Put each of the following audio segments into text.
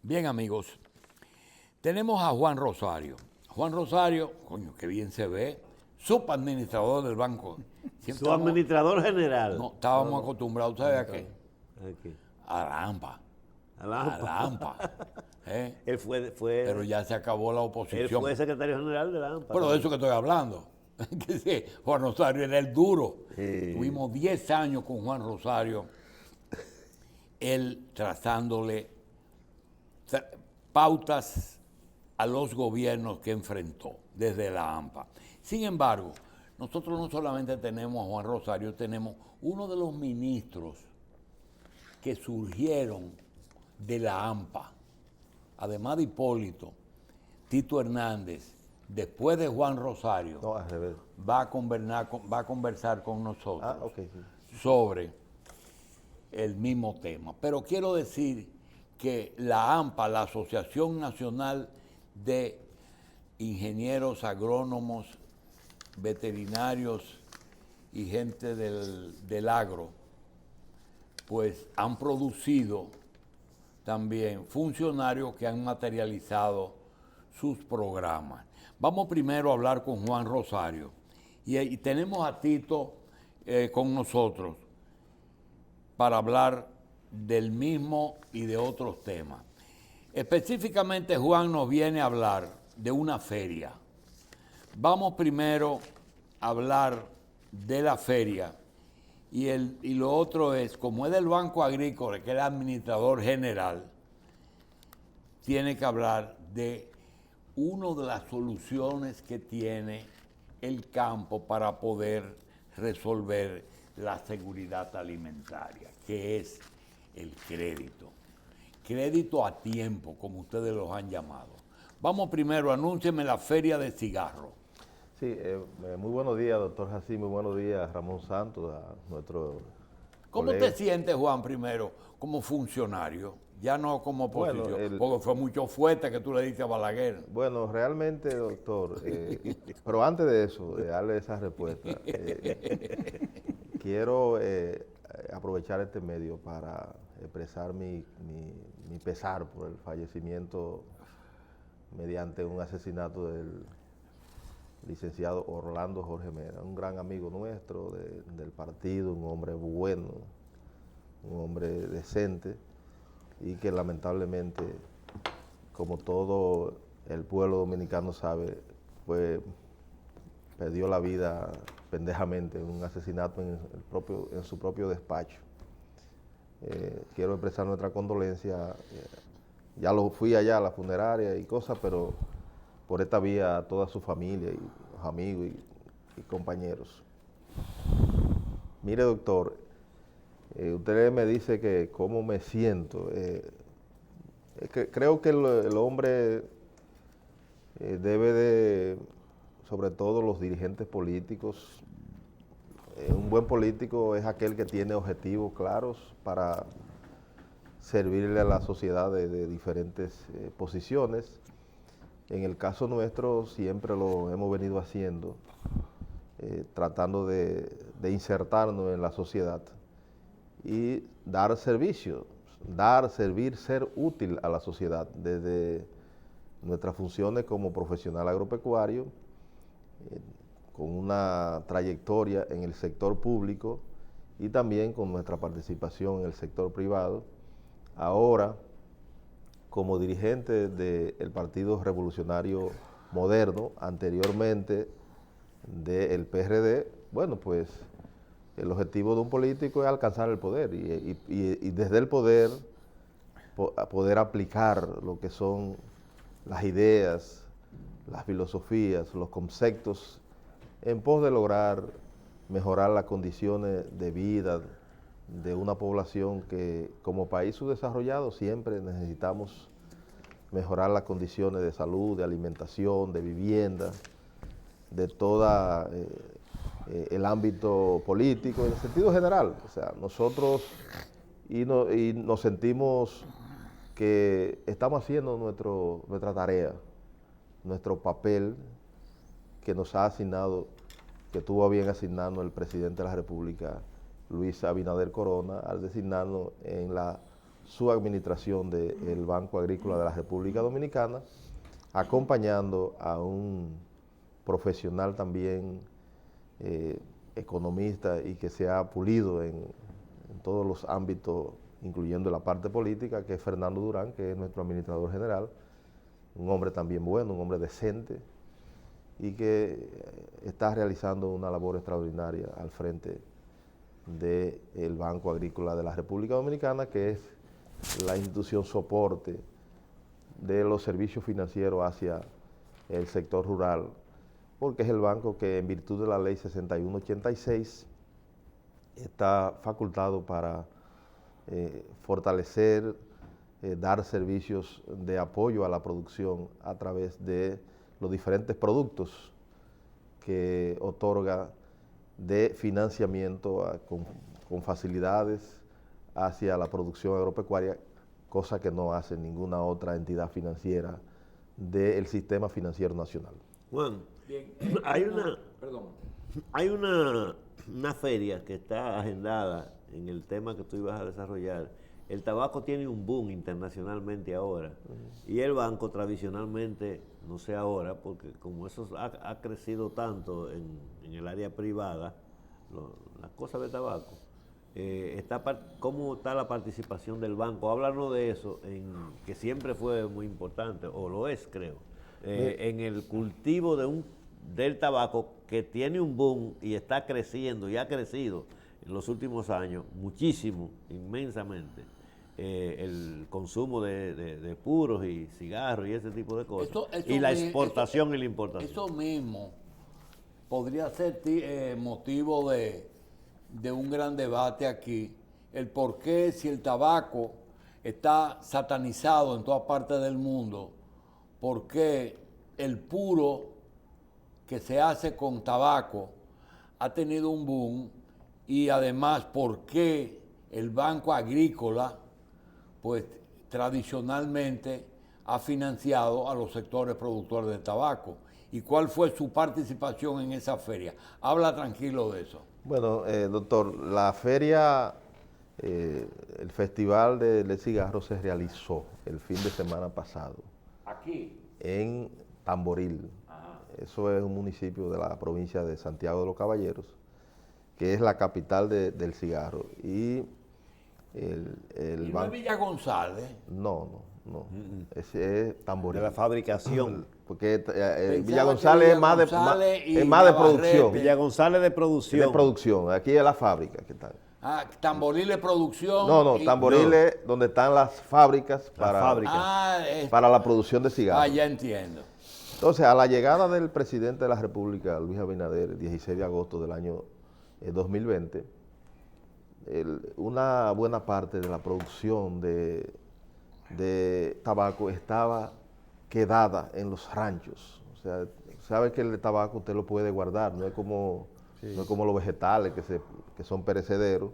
Bien, amigos, tenemos a Juan Rosario. Juan Rosario, coño, qué bien se ve, subadministrador del banco. Su administrador general. No, estábamos acostumbrados, ¿sabes a qué? Aquí. A la AMPA. A la A AMPA. la AMPA. ¿eh? Él fue, Pero ya se acabó la él oposición. fue secretario general de la AMPA. Pero de eso que estoy hablando. Que sí, Juan Rosario era el duro. Sí. Tuvimos 10 años con Juan Rosario, él trazándole pautas a los gobiernos que enfrentó desde la AMPA. Sin embargo, nosotros no solamente tenemos a Juan Rosario, tenemos uno de los ministros que surgieron de la AMPA, además de Hipólito, Tito Hernández, después de Juan Rosario, No, al revés. va a conversar con nosotros Ah, ok, sí. sobre el mismo tema. Pero quiero decir que la AMPA, la Asociación Nacional de Ingenieros Agrónomos, Veterinarios y gente del agro, pues han producido también funcionarios que han materializado sus programas. Vamos primero a hablar con Juan Rosario. Y tenemos a Tito con nosotros para hablar del mismo y de otros temas. Específicamente Juan nos viene a hablar de una feria. Vamos primero a hablar de la feria y lo otro es, como es del Banco Agrícola, que es el administrador general, tiene que hablar de una de las soluciones que tiene el campo para poder resolver la seguridad alimentaria, que es el crédito. Crédito a tiempo, como ustedes los han llamado. Vamos primero, anúncieme la feria de cigarro. Sí, muy buenos días, doctor Jací, muy buenos días, Ramón Santos, a nuestro ¿Cómo colega. te sientes, Juan, primero, como funcionario? Ya no como oposición, porque fue mucho fuerte que tú le diste a Balaguer. Bueno, realmente, doctor, pero antes de eso, de darle esa respuesta, quiero aprovechar este medio para expresar mi pesar por el fallecimiento mediante un asesinato del licenciado Orlando Jorge Mera, un gran amigo nuestro del partido, un hombre bueno, un hombre decente y que lamentablemente, como todo el pueblo dominicano sabe, perdió la vida pendejamente en un asesinato en su propio despacho. Quiero expresar nuestra condolencia, ya lo fui allá a la funeraria y cosas, pero por esta vía a toda su familia y los amigos y compañeros. Mire, doctor, usted me dice que cómo me siento. Creo que el hombre debe de, sobre todo los dirigentes políticos, un buen político es aquel que tiene objetivos claros para servirle a la sociedad de diferentes posiciones. En el caso nuestro siempre lo hemos venido haciendo, tratando de insertarnos en la sociedad y dar servicio, servir, ser útil a la sociedad desde nuestras funciones como profesional agropecuario, con una trayectoria en el sector público y también con nuestra participación en el sector privado. Ahora, como dirigente del Partido Revolucionario Moderno, anteriormente del PRD, bueno, pues el objetivo de un político es alcanzar el poder y desde el poder poder aplicar lo que son las ideas, las filosofías, los conceptos en pos de lograr mejorar las condiciones de vida de una población que como país subdesarrollado siempre necesitamos mejorar las condiciones de salud, de alimentación, de vivienda, de todo el ámbito político, en el sentido general. O sea, nosotros nos sentimos que estamos haciendo nuestra tarea, nuestro papel que nos ha asignado, que tuvo a bien asignarnos el presidente de la República, Luis Abinader Corona, al designarnos en la su administración del Banco Agrícola de la República Dominicana, acompañando a un profesional también economista y que se ha pulido en todos los ámbitos, incluyendo la parte política, que es Fernando Durán, que es nuestro administrador general, un hombre también bueno, un hombre decente, y que está realizando una labor extraordinaria al frente del Banco Agrícola de la República Dominicana, que es la institución soporte de los servicios financieros hacia el sector rural, porque es el banco que en virtud de la ley 6186 está facultado para fortalecer, dar servicios de apoyo a la producción a través de los diferentes productos que otorga de financiamiento con facilidades hacia la producción agropecuaria, cosa que no hace ninguna otra entidad financiera del sistema financiero nacional. Juan, Bien, hay una feria que está agendada en el tema que tú ibas a desarrollar. El tabaco tiene un boom internacionalmente ahora, y el banco tradicionalmente, no sé ahora, porque como eso ha crecido tanto en el área privada, las cosas de tabaco, ¿cómo está la participación del banco? Háblanos de eso, que siempre fue muy importante, o lo es, creo, en el cultivo del tabaco, que tiene un boom y está creciendo, y ha crecido en los últimos años muchísimo, inmensamente. El consumo de puros y cigarros y ese tipo de cosas, y la exportación y la importación. Eso mismo podría ser motivo de un gran debate aquí, el por qué, si el tabaco está satanizado en todas partes del mundo, por qué el puro que se hace con tabaco ha tenido un boom, y además por qué el Banco Agrícola pues tradicionalmente ha financiado a los sectores productores de tabaco. ¿Y cuál fue su participación en esa feria? Habla tranquilo de eso. Bueno, doctor, la feria, el Festival del Cigarro se realizó el fin de semana pasado. ¿Aquí? En Tamboril. Ajá. Eso es un municipio de la provincia de Santiago de los Caballeros, que es la capital del cigarro. Y ¿Y no es Villa González? No. Ese es Tamboril. De la fabricación. Porque Villa González es más de producción. Villa González de producción. De producción. Aquí es la fábrica que está. Tamboril es producción. No, Tamboril es donde están las fábricas para la producción de cigarros. Ya entiendo. Entonces, a la llegada del presidente de la República, Luis Abinader, el 16 de agosto del año 2020, una buena parte de la producción de tabaco estaba quedada en los ranchos. O sea, sabe que el tabaco usted lo puede guardar, no es como los vegetales que son perecederos,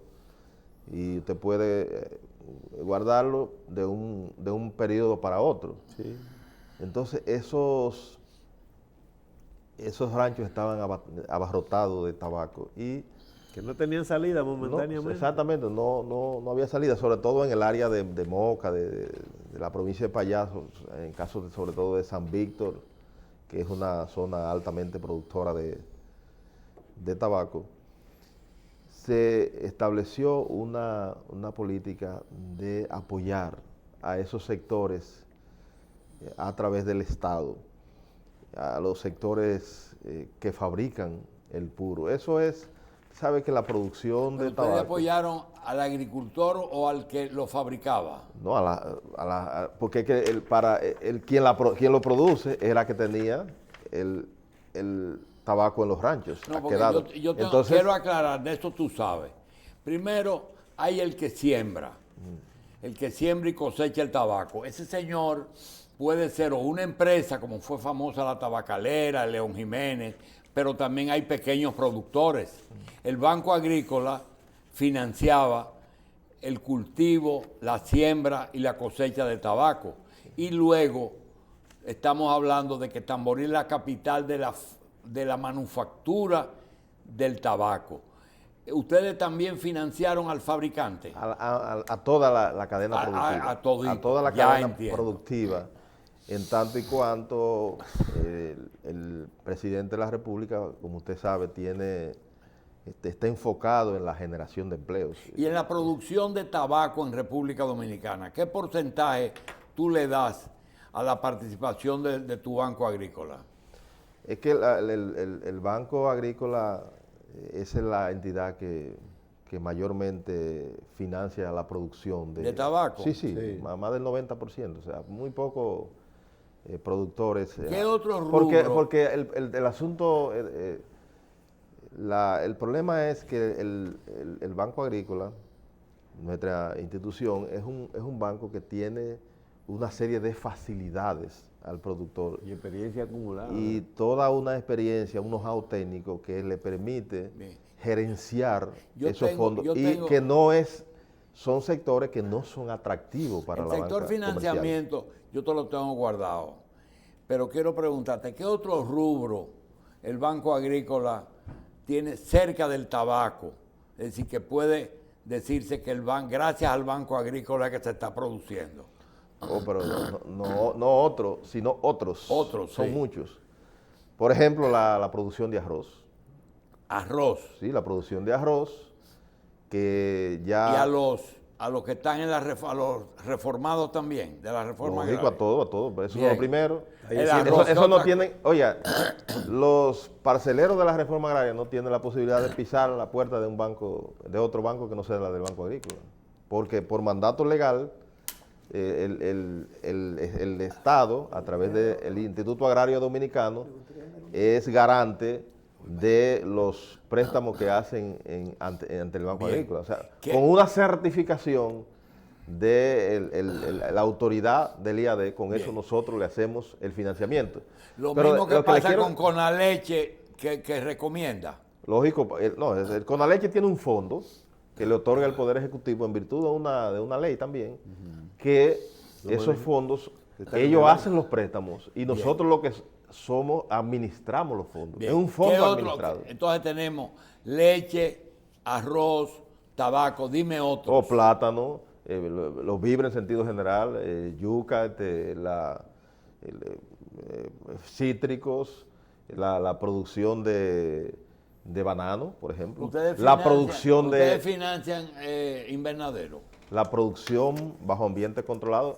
y usted puede guardarlo de un periodo para otro. Sí. Entonces esos ranchos estaban abarrotados de tabaco y que no tenían salida momentáneamente. Exactamente, no había salida, sobre todo en el área de Moca, de la provincia de Payasos, en caso sobre todo de San Víctor, que es una zona altamente productora de tabaco. Se estableció una política de apoyar a esos sectores a través del Estado, a los sectores que fabrican el puro. Eso es, sabe que la producción de tabaco... ¿Ustedes apoyaron al agricultor o al que lo fabricaba? No, porque quien lo produce era que tenía el tabaco en los ranchos. No, porque entonces, quiero aclarar, de eso tú sabes. Primero, hay el que siembra. El que siembra y cosecha el tabaco. Ese señor puede ser o una empresa, como fue famosa la tabacalera, León Jiménez, pero también hay pequeños productores. El Banco Agrícola financiaba el cultivo, la siembra y la cosecha de tabaco. Y luego estamos hablando de que Tamboril es la capital de la manufactura del tabaco. ustedes también financiaron al fabricante. A toda la cadena productiva. A toda la ya cadena entiendo. productiva, en tanto y cuanto el presidente de la República, como usted sabe, está enfocado en la generación de empleos. Y en la producción de tabaco en República Dominicana, ¿qué porcentaje tú le das a la participación de tu banco agrícola? Es que el Banco Agrícola esa es la entidad que mayormente financia la producción ¿De tabaco? Sí. Más del 90%, o sea, muy pocos productores. ¿Qué otro rubro? Porque el asunto, el problema es que el Banco Agrícola, nuestra institución, es un banco que tiene una serie de facilidades al productor. Y experiencia acumulada. Y toda una experiencia, un know-how técnico que le permite gerenciar esos fondos. Que son sectores que no son atractivos para la banca El sector financiamiento, comercial. Yo te lo tengo guardado. Pero quiero preguntarte, ¿qué otro rubro el Banco Agrícola tiene cerca del tabaco? Es decir, que puede decirse que gracias al Banco Agrícola que se está produciendo. Pero no otros, sino otros. Otros, son sí. muchos. Por ejemplo, la producción de arroz. Arroz. Sí, la producción de arroz, que ya... Y a los que están a los reformados también, de la reforma agraria. A todo, eso Bien. es lo primero. Arroz, eso no tienen, oye, los parceleros de la reforma agraria no tienen la posibilidad de pisar la puerta de un banco, de otro banco que no sea la del Banco Agrícola. Porque por mandato legal, el Estado, a través del Instituto Agrario Dominicano, es garante de los préstamos que hacen ante el Banco Agrícola. O sea, con una certificación de la autoridad del IAD, con eso nosotros le hacemos el financiamiento. Lo mismo que pasa con Conaleche, que recomienda. Lógico, el Conaleche tiene un fondo que le otorga el Poder Ejecutivo en virtud de una ley también, que esos fondos, ellos hacen los préstamos y nosotros lo que administramos los fondos. Bien. Es un fondo administrado. Entonces tenemos leche, arroz, tabaco, dime otro. Plátano, los víveres en sentido general, yuca, cítricos, la producción de banano, por ejemplo. ¿Ustedes financian invernadero? La producción bajo ambiente controlado.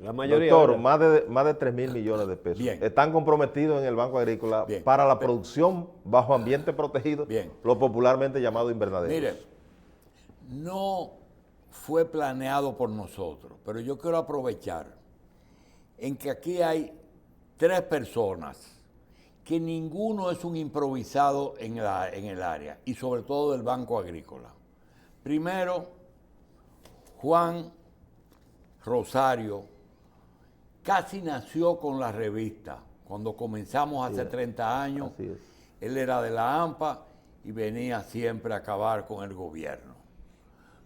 La mayoría. Doctor, más de 3,000 millones de pesos. Bien. Están comprometidos en el Banco Agrícola para la producción bajo ambiente protegido, lo popularmente llamado invernadero. Mire, no fue planeado por nosotros, pero yo quiero aprovechar en que aquí hay 3 personas que ninguno es un improvisado en el área y sobre todo del Banco Agrícola. Primero, Juan Rosario casi nació con la revista. Cuando comenzamos hace 30 años, él era de la AMPA y venía siempre a acabar con el gobierno.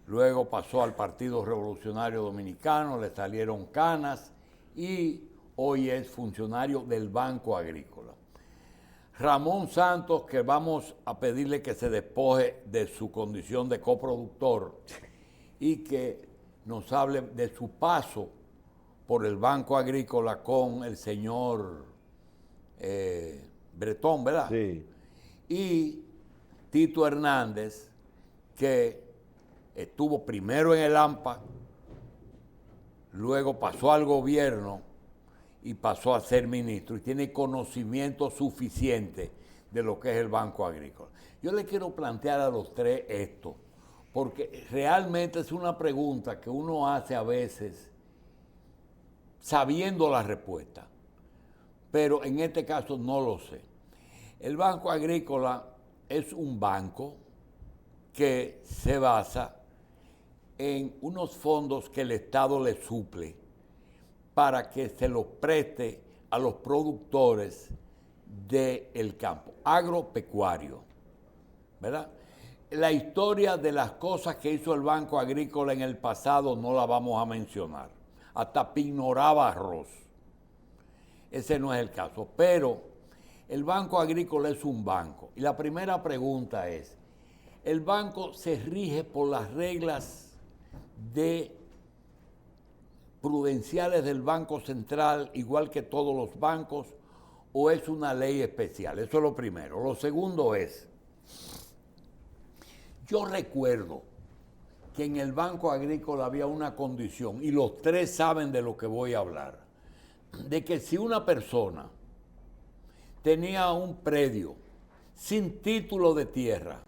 Luego pasó al Partido Revolucionario Dominicano, le salieron canas y hoy es funcionario del Banco Agrícola. Ramón Santos, que vamos a pedirle que se despoje de su condición de coproductor y que nos hable de su paso por el Banco Agrícola con el señor Bretón, ¿verdad? Sí. Y Tito Hernández, que estuvo primero en el AMPA, luego pasó al gobierno y pasó a ser ministro y tiene conocimiento suficiente de lo que es el Banco Agrícola. Yo le quiero plantear a los 3 esto, porque realmente es una pregunta que uno hace a veces sabiendo la respuesta, pero en este caso no lo sé. El Banco Agrícola es un banco que se basa en unos fondos que el Estado le suple para que se los preste a los productores del campo, agropecuario, ¿verdad? La historia de las cosas que hizo el Banco Agrícola en el pasado no la vamos a mencionar. Hasta pignoraba arroz. Ese no es el caso. Pero el Banco Agrícola es un banco. Y la primera pregunta es, El banco se rige por las reglas prudenciales del Banco Central, igual que todos los bancos, o es una ley especial. Eso es lo primero. Lo segundo es, yo recuerdo que en el Banco Agrícola había una condición, y los tres saben de lo que voy a hablar, de que si una persona tenía un predio sin título de tierra,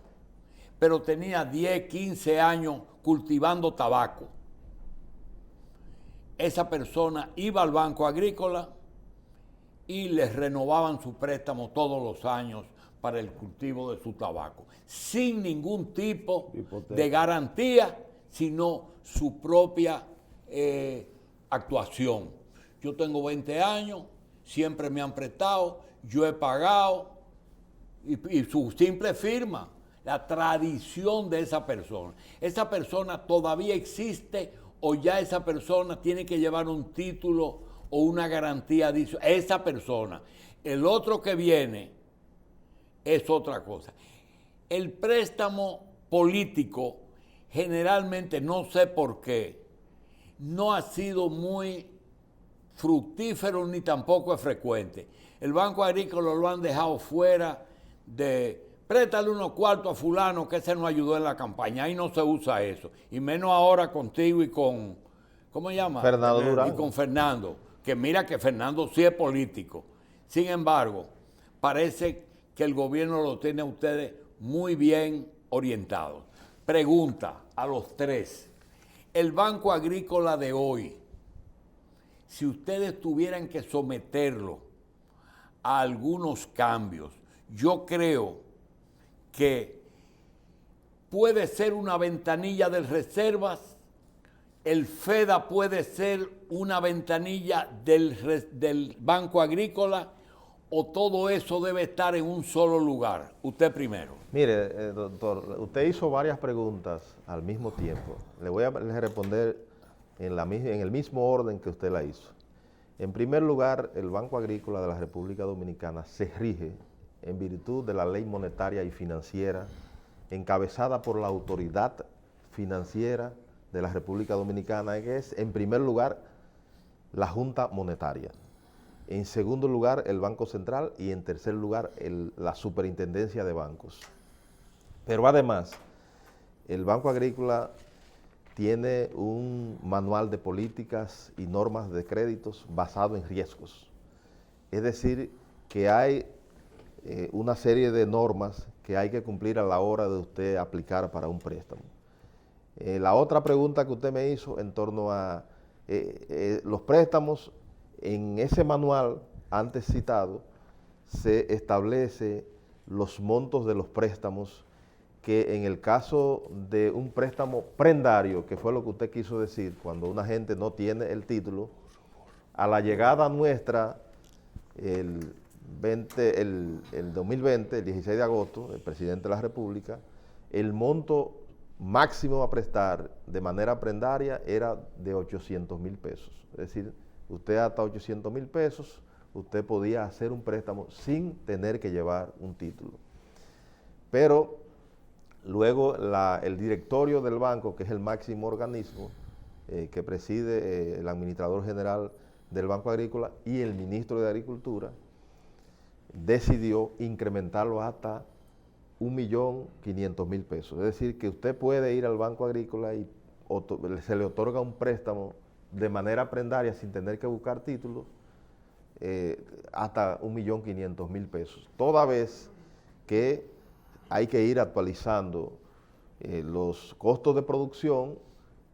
pero tenía 10, 15 años cultivando tabaco, esa persona iba al Banco Agrícola y les renovaban su préstamo todos los años para el cultivo de su tabaco, sin ningún tipo de garantía, sino su propia actuación. Yo tengo 20 años, siempre me han prestado, yo he pagado, y su simple firma, la tradición de esa persona. Esa persona todavía existe o ya esa persona tiene que llevar un título o una garantía adicional. Esa persona. El otro que viene es otra cosa. El préstamo político generalmente, no sé por qué, no ha sido muy fructífero ni tampoco es frecuente. El Banco Agrícola lo han dejado fuera de préstale unos cuartos a fulano que ese nos ayudó en la campaña. Ahí no se usa eso. Y menos ahora contigo y con, ¿cómo se llama? Fernando Durán. Y con Fernando. Que mira que Fernando sí es político. Sin embargo, parece que el gobierno lo tiene a ustedes muy bien orientados. Pregunta a los tres. El Banco Agrícola de hoy, si ustedes tuvieran que someterlo a algunos cambios, yo creo que puede ser una ventanilla de reservas, el FEDA puede ser una ventanilla del Banco Agrícola, o todo eso debe estar en un solo lugar. Usted primero. Mire, doctor, usted hizo varias preguntas al mismo tiempo. Le voy a responder en el mismo orden que usted la hizo. En primer lugar, el Banco Agrícola de la República Dominicana se rige en virtud de la ley monetaria y financiera encabezada por la autoridad financiera de la República Dominicana, que es, en primer lugar, la Junta Monetaria, en segundo lugar, el Banco Central y en tercer lugar, la Superintendencia de Bancos. Pero además, el Banco Agrícola tiene un manual de políticas y normas de créditos basado en riesgos. Es decir, que hay una serie de normas que hay que cumplir a la hora de usted aplicar para un préstamo. La otra pregunta que usted me hizo en torno a los préstamos, en ese manual antes citado se establece los montos de los préstamos que en el caso de un préstamo prendario, que fue lo que usted quiso decir, cuando una gente no tiene el título, a la llegada nuestra, el 2020, el 16 de agosto, el presidente de la República, el monto máximo a prestar de manera prendaria era de 800,000 pesos. Es decir, usted hasta 800,000 pesos, usted podía hacer un préstamo sin tener que llevar un título. Pero luego el directorio del banco, que es el máximo organismo que preside el administrador general del Banco Agrícola y el ministro de Agricultura, decidió incrementarlo hasta 1.500.000 pesos. Es decir, que usted puede ir al Banco Agrícola y se le otorga un préstamo de manera prendaria sin tener que buscar títulos hasta 1.500.000 pesos. Toda vez que hay que ir actualizando los costos de producción,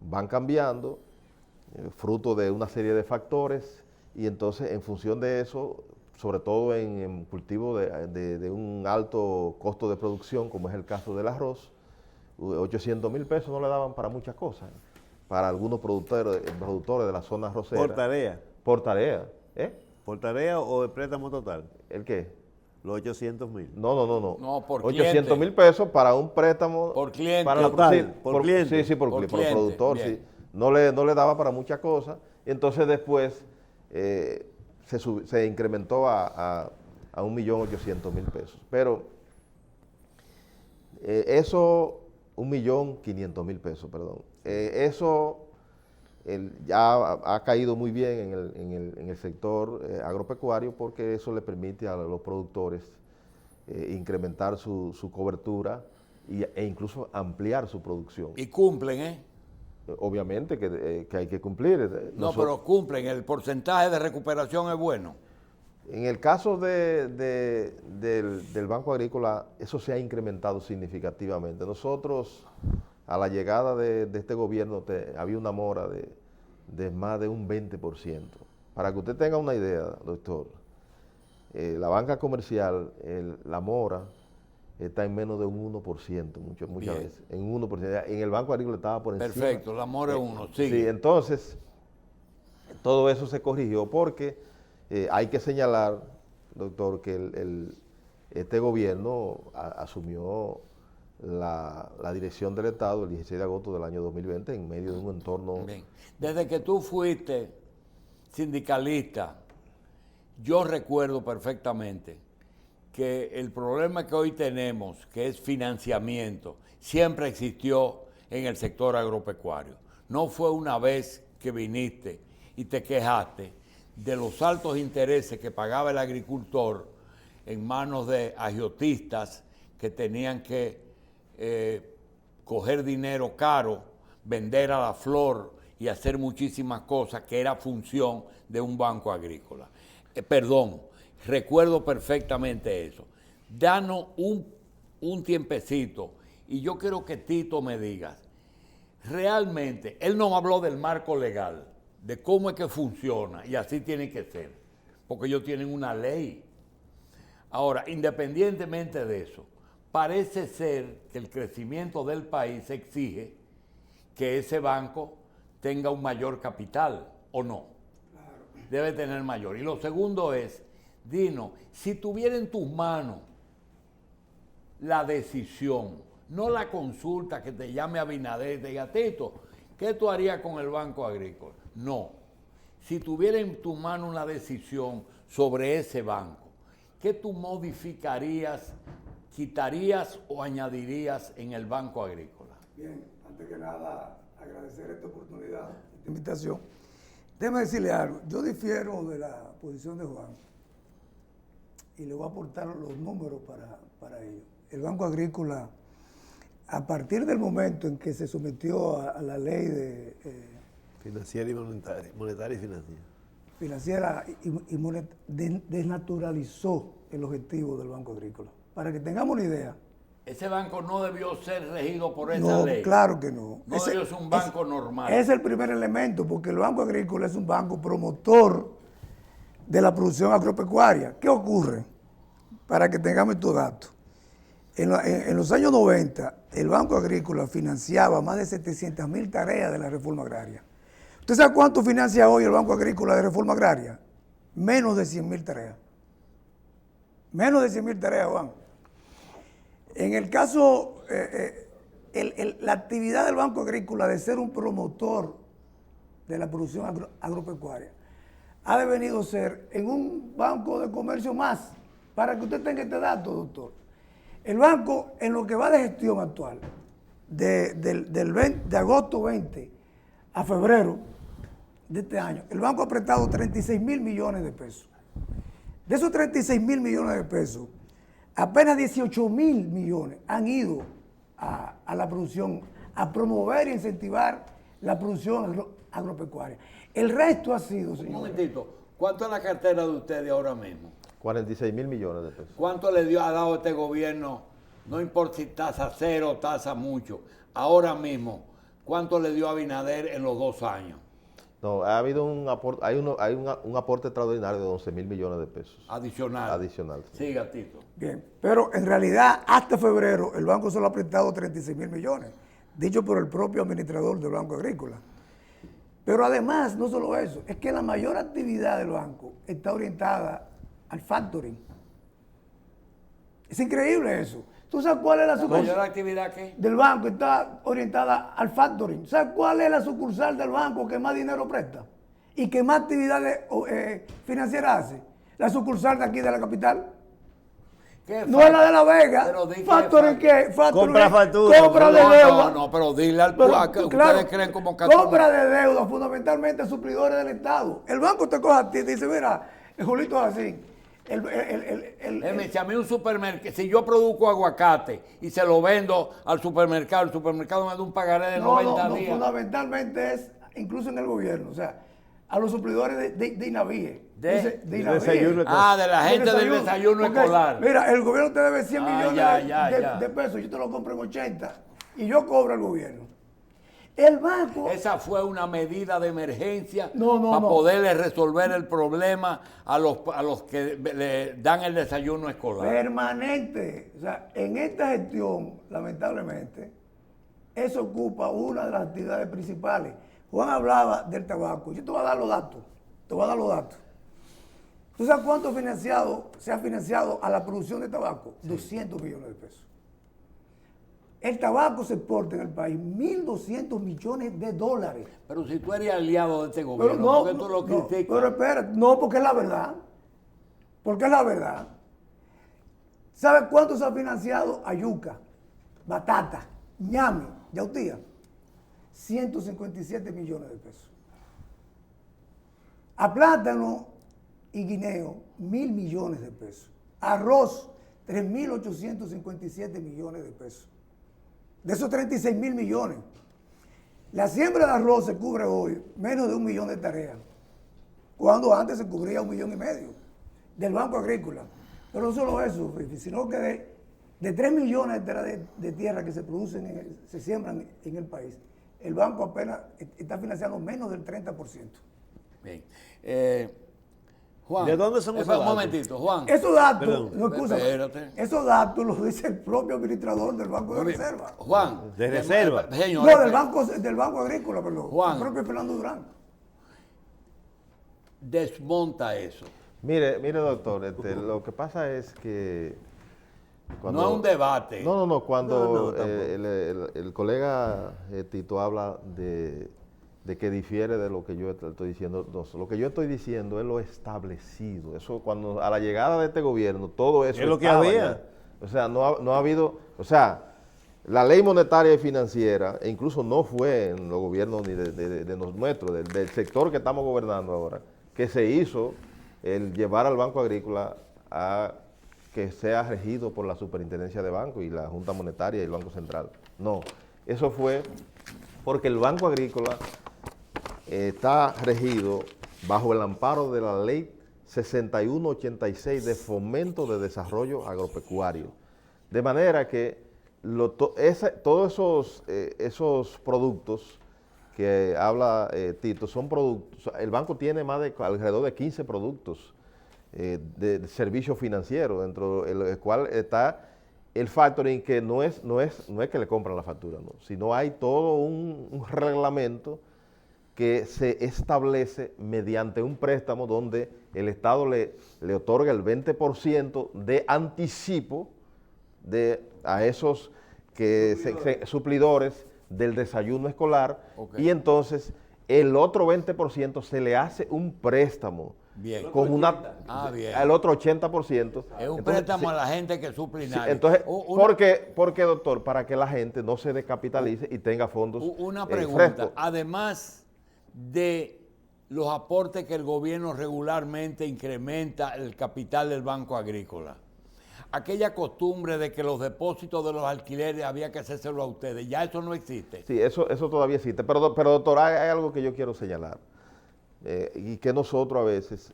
van cambiando, fruto de una serie de factores, y entonces en función de eso, sobre todo en cultivo de un alto costo de producción, como es el caso del arroz, 800,000 pesos no le daban para muchas cosas, para algunos productores de la zona arrocera. ¿Por tarea? Por tarea, ¿Por tarea o de préstamo total? ¿El qué? Los 800,000. No. No, por 800,000 pesos para un préstamo. Por cliente. Para Total, por cliente. Sí, por cliente, productor, bien. sí. No le daba para muchas cosas. Entonces después se incrementó a 1.800.000 pesos. Pero Eso, 1.500.000 pesos, perdón. Eso ya ha caído muy bien en el sector agropecuario, porque eso le permite a los productores incrementar su cobertura e incluso ampliar su producción. Y cumplen, ¿eh? Obviamente que hay que cumplir. No, pero cumplen, el porcentaje de recuperación es bueno. En el caso del Banco Agrícola, eso se ha incrementado significativamente. Nosotros, a la llegada de este gobierno, había una mora de más de un 20%. Para que usted tenga una idea, doctor, la banca comercial, la mora, está en menos de un 1%, muchas veces. En un 1%. En el Banco Agrícola estaba por encima. Perfecto, la mora es 1, sigue. Sí, entonces, todo eso se corrigió porque hay que señalar, doctor, que este gobierno asumió la dirección del Estado el 16 de agosto del año 2020 en medio de un entorno... Bien. Desde que tú fuiste sindicalista, yo recuerdo perfectamente que el problema que hoy tenemos, que es financiamiento, siempre existió en el sector agropecuario. No fue una vez que viniste y te quejaste de los altos intereses que pagaba el agricultor en manos de agiotistas que tenían que coger dinero caro, vender a la flor y hacer muchísimas cosas que era función de un banco agrícola. Recuerdo perfectamente eso. Danos un tiempecito y yo quiero que Tito me diga, realmente, él nos habló del marco legal, de cómo es que funciona y así tiene que ser, porque ellos tienen una ley. Ahora, independientemente de eso, parece ser que el crecimiento del país exige que ese banco tenga un mayor capital, ¿o no? Claro. Debe tener mayor. Y lo segundo es, Dino, si tuviera en tus manos la decisión, no la consulta que te llame Abinader y te diga, Tito, ¿qué tú harías con el Banco Agrícola? No. Si tuviera en tu mano una decisión sobre ese banco, ¿qué tú modificarías, quitarías o añadirías en el Banco Agrícola? Bien, antes que nada, agradecer esta oportunidad, esta invitación. Déjeme decirle algo, yo difiero de la posición de Juan y le voy a aportar los números para ello. El Banco Agrícola, a partir del momento en que se sometió a la ley de... financiera y monetaria y financiera. Desnaturalizó el objetivo del Banco Agrícola. Para que tengamos una idea. Ese banco no debió ser regido por esa No, ley. claro que no. No debió ser un banco normal. Es el primer elemento, porque el Banco Agrícola es un banco promotor de la producción agropecuaria. ¿Qué ocurre? Para que tengamos estos datos. En los años 90, el Banco Agrícola financiaba más de 700.000 tareas de la reforma agraria. ¿Usted sabe cuánto financia hoy el Banco Agrícola de reforma agraria? Menos de 100.000 tareas. Menos de 100.000 tareas, Juan. En el caso, la actividad del Banco Agrícola de ser un promotor de la producción agropecuaria ha devenido ser en un banco de comercio más, para que usted tenga este dato, doctor. El banco, en lo que va de gestión actual, de agosto 20 a febrero de este año, el banco ha prestado 36.000 millones de pesos. De esos 36.000 millones de pesos, apenas 18.000 millones han ido a la producción, a promover e incentivar la producción agropecuaria. El resto ha sido, señor. Un momentito, ¿cuánto es la cartera de ustedes ahora mismo? 46.000 millones de pesos. ¿Cuánto ha dado este gobierno? No importa si tasa cero o tasa mucho. Ahora mismo, ¿cuánto le dio Abinader en los 2 años? No, ha habido un aporte, hay un aporte extraordinario de 11.000 millones de pesos. Adicional. Adicional. Sí. Sí, Gatito. Bien, pero en realidad hasta febrero el banco solo ha prestado 36.000 millones, dicho por el propio administrador del Banco Agrícola. Pero además, no solo eso, es que la mayor actividad del banco está orientada al factoring. Es increíble eso. ¿Tú sabes cuál es la ¿La mayor sucursal actividad qué? del banco? Está orientada al factoring. ¿Sabes cuál es la sucursal del banco que más dinero presta y que más actividades financieras hace? La sucursal de aquí de la capital. ¿Qué No es la de La Vega. Pero di que Factoring, ¿qué? Compra factura. Compra de No, deuda. no, pero dile al Pero, pueblo que claro, ustedes creen como compra de deuda, fundamentalmente suplidores del Estado. El banco te coge a ti y te dice, mira, Julito es así. Si a mí un supermercado, si yo produzco aguacate y se lo vendo al supermercado, el supermercado me da un pagaré de 90 días. Fundamentalmente es, incluso en el gobierno, o sea, a los suplidores de INAVIE. De INAVIE. desayuno de la gente del desayuno Porque, escolar. Mira, el gobierno te debe 100 millones ya. de pesos, yo te lo compro en 80 y yo cobro al gobierno. El banco... Esa fue una medida de emergencia No, para no. poderle resolver el problema a los que le dan el desayuno escolar. Permanente. O sea, en esta gestión, lamentablemente, eso ocupa una de las actividades principales. Juan hablaba del tabaco. Yo te voy a dar los datos. ¿Tú sabes cuánto se ha financiado a la producción de tabaco? 200 millones de pesos. El tabaco se exporta en el país 1.200 millones de dólares. Pero si tú eres aliado de este Pero gobierno, no, ¿por qué tú lo no, criticas? pero espera, no, porque es la verdad. Porque es la verdad. ¿Sabes cuánto se ha financiado a yuca, batata, ñame, yautía? 157 millones de pesos. A plátano y guineo, 1.000 millones de pesos. Arroz, 3.857 millones de pesos. De esos 36.000 millones, la siembra de arroz se cubre hoy menos de 1 millón de hectáreas, cuando antes se cubría 1,5 millones del Banco Agrícola. Pero no solo eso, Fifi, sino que de 3 millones de hectáreas de tierra que se producen, se siembran en el país, el banco apenas está financiando menos del 30%. Bien. Juan, ¿De dónde son esos un datos? momentito, Juan. Esos datos, Perdón. no, escúchame, Espérate. esos datos los dice el propio administrador del Banco de Reserva. Juan. De reserva. Señor, No, del banco Agrícola, perdón. Juan. El propio Fernando Durán. Desmonta eso. Mire, doctor, lo que pasa es que... No es un debate. No, cuando No, tampoco. el colega Tito habla de que difiere de lo que yo estoy diciendo, no, lo que yo estoy diciendo es lo establecido. Eso cuando a la llegada de este gobierno, todo eso Es lo que estaba había. ya. O sea, no ha habido, o sea, la ley monetaria y financiera, e incluso no fue en los gobiernos ni de los nuestros, del sector que estamos gobernando ahora, que se hizo el llevar al Banco Agrícola a que sea regido por la Superintendencia de Banco y la Junta Monetaria y el Banco Central. No, eso fue porque el Banco Agrícola está regido bajo el amparo de la Ley 6186 de Fomento de Desarrollo Agropecuario. De manera que todos esos productos que habla Tito son productos, el banco tiene alrededor de 15 productos de servicio financiero, dentro del cual está el factoring, que no es que le compran la factura, no, sino hay todo un reglamento que se establece mediante un préstamo donde el Estado le otorga el 20% de anticipo a esos suplidores del desayuno escolar, Okay. y entonces el otro 20% se le hace un préstamo. Bien. Con una, bien. el otro 80%. Es un Entonces, préstamo sí, a la gente que es sí, suplinaria. entonces, Una- ¿por qué, doctor? Para que la gente no se descapitalice y tenga fondos Una pregunta. frescos. Además de los aportes que el gobierno regularmente incrementa el capital del Banco Agrícola, aquella costumbre de que los depósitos de los alquileres había que hacérselo a ustedes, ya eso no existe. Sí, eso todavía existe. Pero doctor, hay algo que yo quiero señalar. Y que nosotros a veces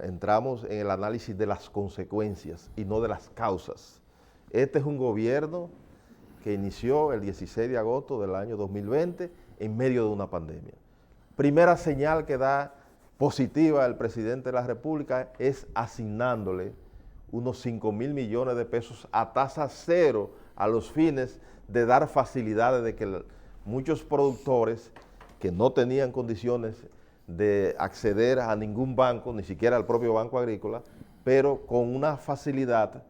entramos en el análisis de las consecuencias y no de las causas. Este es un gobierno que inició el 16 de agosto del año 2020 en medio de una pandemia. Primera señal que da positiva el presidente de la República es asignándole unos 5,000 millones de pesos a tasa cero a los fines de dar facilidades de que muchos productores que no tenían condiciones de acceder a ningún banco, ni siquiera al propio Banco Agrícola, pero con una facilidad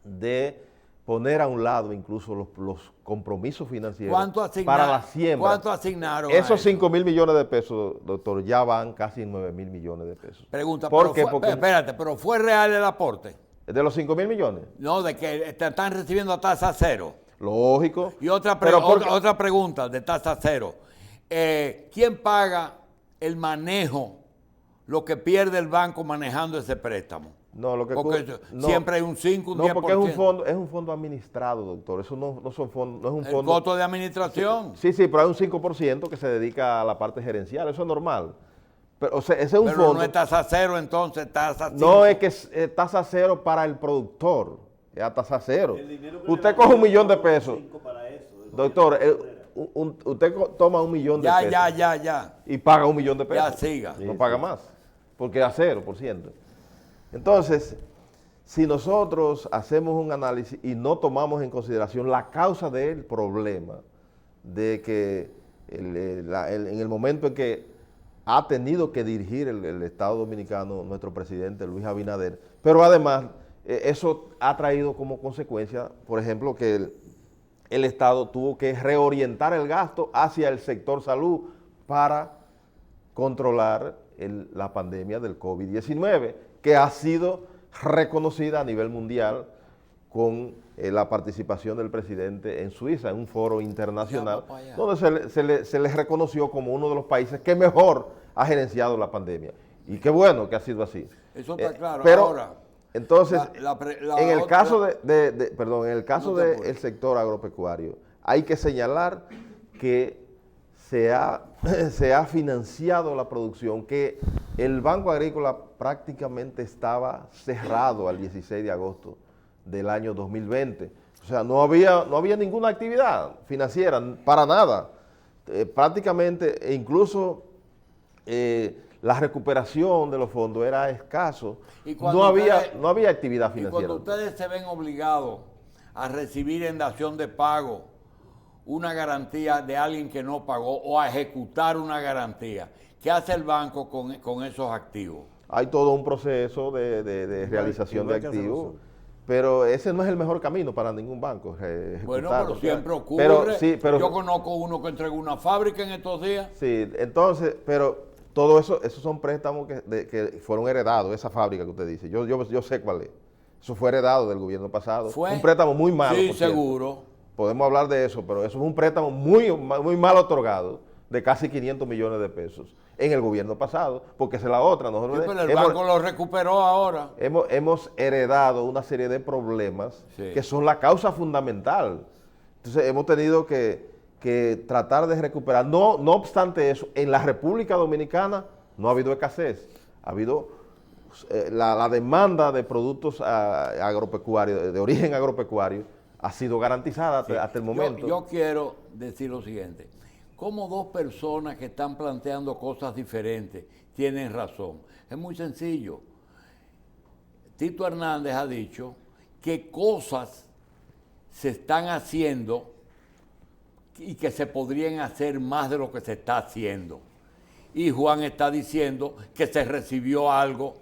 de poner a un lado incluso los compromisos financieros para la siembra. ¿Cuánto asignaron? Esos 5,000 millones de pesos, doctor, ya van casi en 9,000 millones de pesos. Pregunta, ¿Por qué? espérate, pero ¿fue real el aporte? ¿De los 5.000 millones? No, de que te están recibiendo a tasa cero. Lógico. Y otra pregunta de tasa cero. ¿Quién paga el manejo, lo que pierde el banco manejando ese préstamo? No, lo que porque no, siempre hay un 5, un 10%. No, porque es un fondo administrado, doctor. Eso no son fondos, no es un El fondo. costo de administración. Sí, pero hay un 5% que se dedica a la parte gerencial. Eso es normal. Pero, o sea, ese es un Pero fondo. no es tasa cero, entonces tasa 5. No es que es tasa cero para el productor. Es a tasa cero. Usted coge $1 millón de pesos. Doctor, usted toma $1 millón de pesos. Ya. Y paga $1 millón de pesos. Ya, siga. No paga más. Porque es a 0%. Entonces, si nosotros hacemos un análisis y no tomamos en consideración la causa del problema, de que en el momento en que ha tenido que dirigir el Estado Dominicano nuestro presidente Luis Abinader, pero además eso ha traído como consecuencia, por ejemplo, que el Estado tuvo que reorientar el gasto hacia el sector salud para controlar la pandemia del COVID-19, que ha sido reconocida a nivel mundial con la participación del presidente en Suiza, en un foro internacional, donde se le reconoció como uno de los países que mejor ha gerenciado la pandemia. Y qué bueno que ha sido así. Eso está claro. Pero, ahora, entonces, en el otra- caso en el caso del sector agropecuario, hay que señalar que se ha financiado la producción, que el Banco Agrícola prácticamente estaba cerrado al 16 de agosto del año 2020. O sea, no había ninguna actividad financiera, para nada. Prácticamente, e incluso la recuperación de los fondos era escaso. No había actividad Y financiera. cuando ustedes se ven obligados a recibir en dación de pago una garantía de alguien que no pagó o a ejecutar una garantía, ¿qué hace el banco con esos activos? Hay todo un proceso de realización de activos, pero ese no es el mejor camino para ningún banco. Bueno, pero siempre ocurre. Yo conozco uno que entregó una fábrica en estos días. Sí, entonces, pero todo eso, esos son préstamos que fueron heredados, esa fábrica que usted dice. Yo sé cuál es. Eso fue heredado del gobierno pasado. ¿Fue? Un préstamo muy malo. Sí, por cierto. seguro. Podemos hablar de eso, pero eso es un préstamo muy mal otorgado, de casi 500 millones de pesos en el gobierno pasado, porque esa es la otra. Nosotros Pero el banco lo recuperó ahora. hemos heredado una serie de problemas que son la causa fundamental. Entonces hemos tenido que tratar de recuperar. No obstante eso, en la República Dominicana no ha habido escasez. Ha habido la demanda de productos agropecuarios, de origen agropecuario, ha sido garantizada hasta el momento. Yo quiero decir lo siguiente. Como dos personas que están planteando cosas diferentes tienen razón? Es muy sencillo. Tito Hernández ha dicho que cosas se están haciendo y que se podrían hacer más de lo que se está haciendo. Y Juan está diciendo que se recibió algo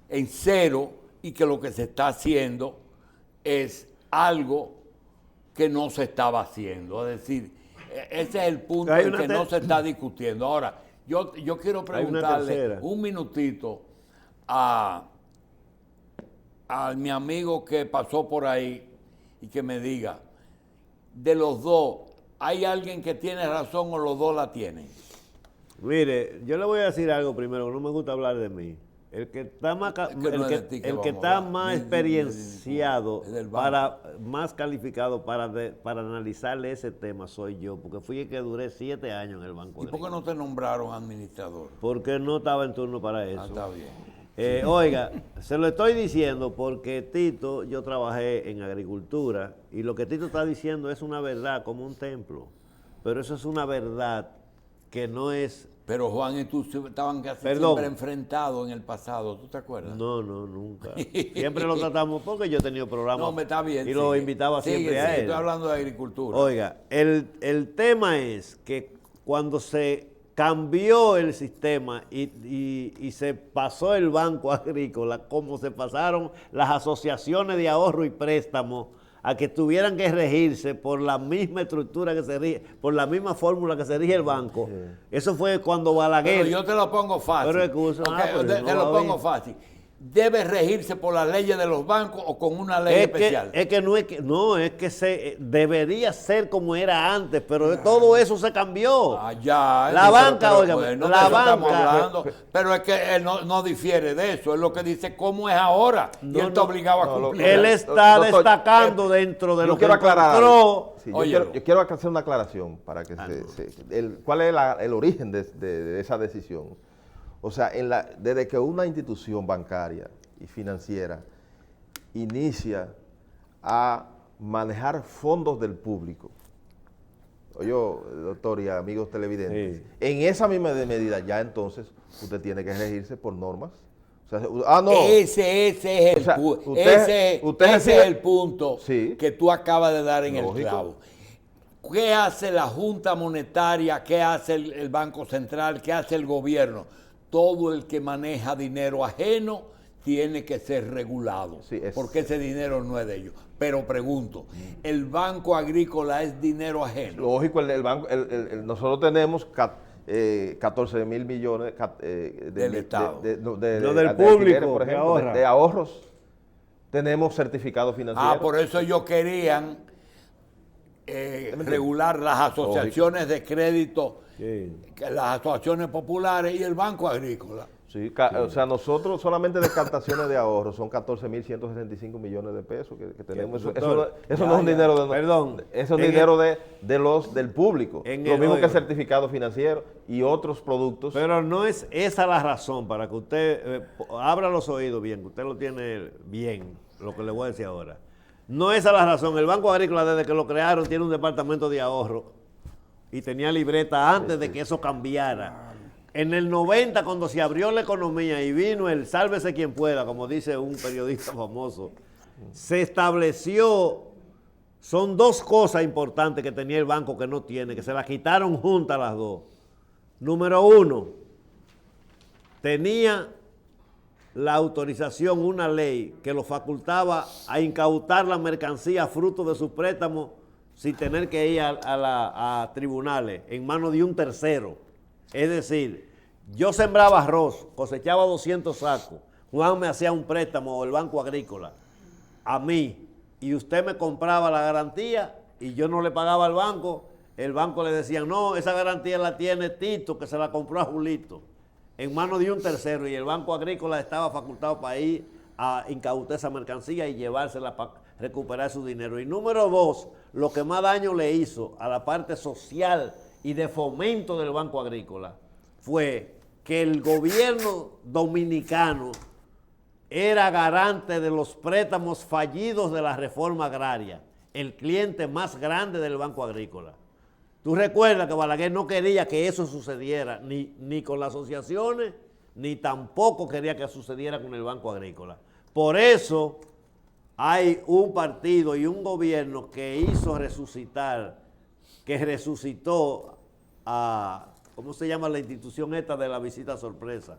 en cero y que lo que se está haciendo es algo que no se estaba haciendo. Es decir, ese es el punto en que no se está discutiendo. Ahora, yo quiero preguntarle un minutito a mi amigo que pasó por ahí y que me diga, de los dos, ¿hay alguien que tiene razón o los dos la tienen? Mire, yo le voy a decir algo primero, no me gusta hablar de mí. El que está más experienciado, más calificado para analizarle ese tema soy yo, porque fui el que duré 7 años en el Banco ¿Y por qué no te nombraron administrador? Porque no estaba en turno para eso. Está bien. Oiga, se lo estoy diciendo porque Tito, yo trabajé en agricultura y lo que Tito está diciendo es una verdad como un templo, pero eso es una verdad que no es... Pero Juan y tú estaban casi siempre enfrentados en el pasado, ¿tú te acuerdas? No, nunca. Siempre lo tratamos porque yo he tenido programas. No, me está bien. Y lo invitaba siempre a él. Estoy hablando de agricultura. Oiga, el tema es que cuando se cambió el sistema y se pasó el Banco Agrícola, como se pasaron las asociaciones de ahorro y préstamo, a que tuvieran que regirse por la misma estructura que se rige, por la misma fórmula que se rige el banco. Eso fue cuando Balaguer... Pero yo te lo pongo fácil. Pero excusa, te lo pongo fácil. debe regirse por las leyes de los bancos o con una ley especial. Es que debería ser como era antes, pero todo eso se cambió. Ya, la banca, oiga, bueno, la de eso estamos banca. hablando, pero es que él no difiere de eso, es lo que dice cómo es ahora, y él está obligado a cumplir. Él está Doctor, destacando dentro de yo lo que quiero aclarar encontró. Sí, Óyelo. yo quiero hacer una aclaración para que ¿cuál es el origen de esa decisión? O sea, desde que una institución bancaria y financiera inicia a manejar fondos del público, oye, doctor y amigos televidentes, en esa misma medida ya entonces usted tiene que regirse por normas. O sea, no. Ese es el, O sea, ese usted es el punto Sí. que tú acabas de dar en Lógico. el clavo. ¿Qué hace la Junta Monetaria? ¿Qué hace el Banco Central? ¿Qué hace el gobierno? Todo el que maneja dinero ajeno tiene que ser regulado, Sí, porque ese dinero no es de ellos. Pero pregunto, ¿el Banco Agrícola es dinero ajeno? Lógico, el banco, nosotros tenemos 14 mil millones Del Estado. No, del de público, alquileres, por que ejemplo, ahorra. de ahorros. Tenemos certificados financieros. Por eso ellos querían regular las asociaciones de crédito, las asociaciones populares y el Banco Agrícola. Sí, o sea, nosotros solamente de captaciones de ahorros son 14.165 millones de pesos que tenemos. Doctor, Eso no es un dinero de perdón, eso es dinero del público. Lo mismo que certificado financiero y otros productos. Pero no es esa la razón para que usted abra los oídos bien, que usted lo tiene bien, lo que le voy a decir ahora. No esa la razón. El Banco Agrícola, desde que lo crearon, tiene un departamento de ahorro y tenía libreta antes de que eso cambiara. En el 90, cuando se abrió la economía y vino el sálvese quien pueda, como dice un periodista famoso, se estableció, son dos cosas importantes que tenía el banco que no tiene, que se las quitaron juntas las dos. Número uno, tenía la autorización, una ley que lo facultaba a incautar la mercancía fruto de sus préstamos sin tener que ir a tribunales en manos de un tercero. Es decir, yo sembraba arroz, cosechaba 200 sacos, Juan me hacía un préstamo o el Banco Agrícola a mí y usted me compraba la garantía y yo no le pagaba al banco, el banco le decía, no, esa garantía la tiene Tito que se la compró a Julito en manos de un tercero y el Banco Agrícola estaba facultado para ir a incautar esa mercancía y llevársela para recuperar su dinero. Y número dos, lo que más daño le hizo a la parte social y de fomento del Banco Agrícola fue que el gobierno dominicano era garante de los préstamos fallidos de la reforma agraria, el cliente más grande del Banco Agrícola. Tú recuerdas que Balaguer no quería que eso sucediera, ni con las asociaciones, ni tampoco quería que sucediera con el Banco Agrícola. Por eso hay un partido y un gobierno que resucitó a, ¿cómo se llama la institución esta de la visita sorpresa?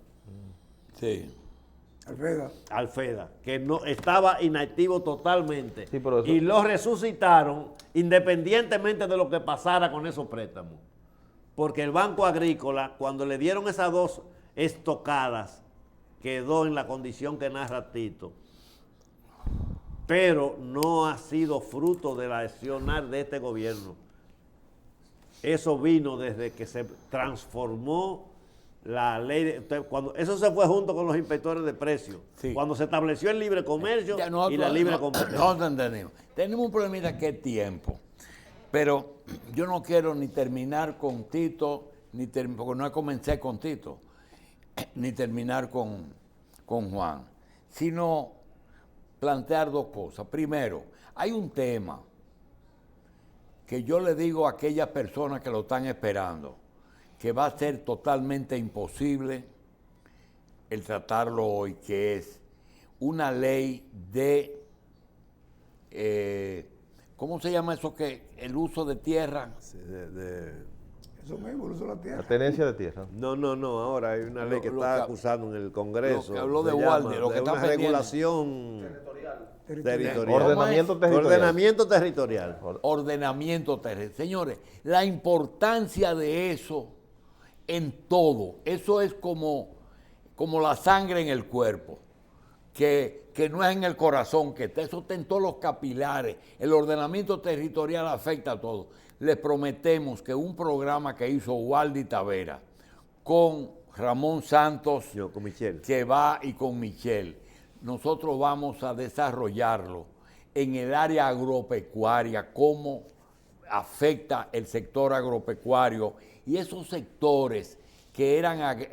Sí. Alfeda. Que no estaba inactivo totalmente. Sí, pero eso- Y lo resucitaron independientemente de lo que pasara con esos préstamos. Porque el Banco Agrícola, cuando le dieron esas dos estocadas, quedó en la condición que narra Tito. Pero no ha sido fruto del accionar de este gobierno. Eso vino desde que se transformó la ley. Cuando eso se fue junto con los inspectores de precios. Sí. Cuando se estableció el libre comercio Ya y la libre competencia. Nosotros entendemos. Tenemos un problemita que es tiempo. Pero yo no quiero ni terminar con Tito, porque no comencé con Tito, ni terminar con Juan, sino plantear dos cosas. Primero, hay un tema que yo le digo a aquellas personas que lo están esperando, que va a ser totalmente imposible el tratarlo hoy, que es una ley de, ¿cómo se llama eso? Que el uso de tierra. Eso mismo, el uso de la La tierra. tenencia de tierra. No, ahora hay una ley que Lo está que- acusando en el Congreso. lo que habló de se llama, Walden, lo que de está una pendiente. regulación territorial. Ordenamiento territorial. Ordenamiento territorial. Ordenamiento terrestre. Señores, la importancia de eso en todo, eso es como la sangre en el cuerpo. que no es en el corazón, eso está en todos los capilares. El ordenamiento territorial afecta a todo. Les prometemos que un programa que hizo Waldy Tavera con Ramón Santos, Yo, con Michelle. que va, y con Michelle, nosotros vamos a desarrollarlo en el área agropecuaria, cómo afecta el sector agropecuario y esos sectores que eran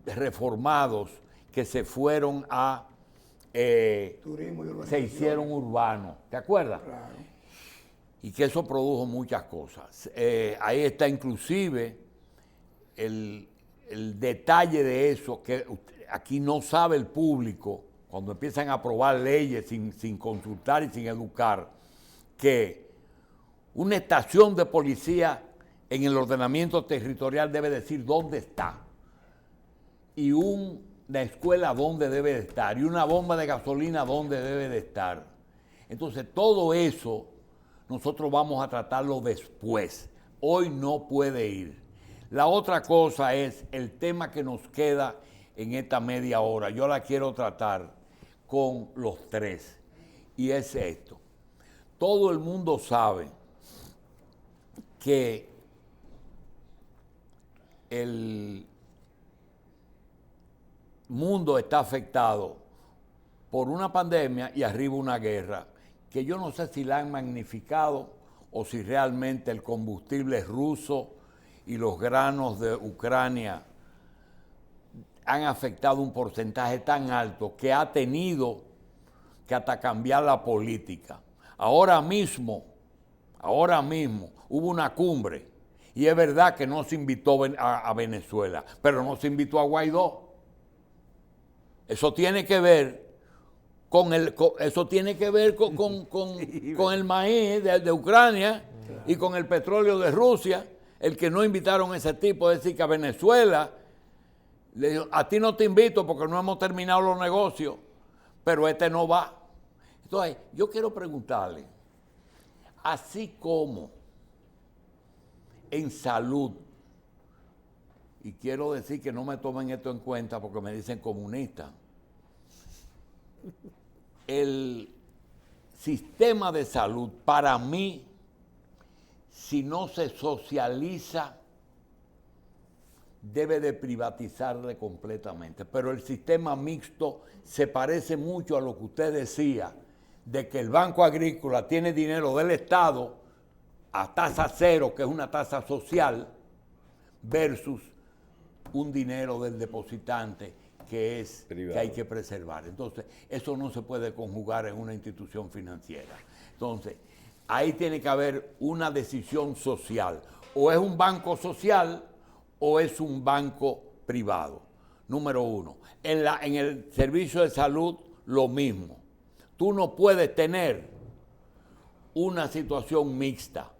reformados, que se fueron a, Turismo y urbanización. se hicieron urbanos, ¿te acuerdas? Claro. Y que eso produjo muchas cosas. Ahí está inclusive el detalle de eso, que aquí no sabe el público, cuando empiezan a aprobar leyes sin consultar y sin educar, que una estación de policía en el ordenamiento territorial debe decir dónde está, y una escuela dónde debe de estar, y una bomba de gasolina dónde debe de estar. Entonces todo eso nosotros vamos a tratarlo después. Hoy no puede ir. La otra cosa es el tema que nos queda en esta media hora. Yo la quiero tratar con los tres. Y es esto. Todo el mundo sabe que el mundo está afectado por una pandemia y arriba una guerra, que yo no sé si la han magnificado o si realmente el combustible ruso y los granos de Ucrania han afectado un porcentaje tan alto que ha tenido que hasta cambiar la política. Ahora mismo hubo una cumbre y es verdad que no se invitó a Venezuela, pero no se invitó a Guaidó. Eso tiene que ver con el maíz de Ucrania y con el petróleo de Rusia. El que no invitaron a ese tipo, es decir, que a Venezuela, le dijo, a ti no te invito porque no hemos terminado los negocios, pero este no va. Entonces, yo quiero preguntarle, así como en salud, y quiero decir que no me tomen esto en cuenta porque me dicen comunista, el sistema de salud, para mí, si no se socializa, debe de privatizarle completamente. Pero el sistema mixto se parece mucho a lo que usted decía, de que el Banco Agrícola tiene dinero del Estado a tasa cero, que es una tasa social, versus un dinero del depositante que es privado, que hay que preservar. Entonces, eso no se puede conjugar en una institución financiera. Entonces, ahí tiene que haber una decisión social. O es un banco social o es un banco privado. Número uno. En el servicio de salud, lo mismo. Tú no puedes tener una situación mixta.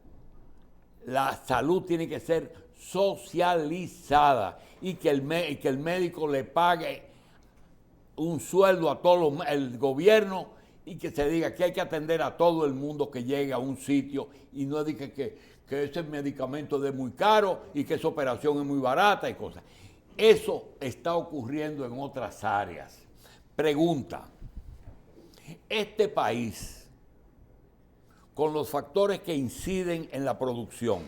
La salud tiene que ser socializada y que el médico le pague un sueldo a todo el gobierno y que se diga que hay que atender a todo el mundo que llegue a un sitio y no diga que ese medicamento es muy caro y que esa operación es muy barata y cosas. Eso está ocurriendo en otras áreas. Pregunta, este país, con los factores que inciden en la producción,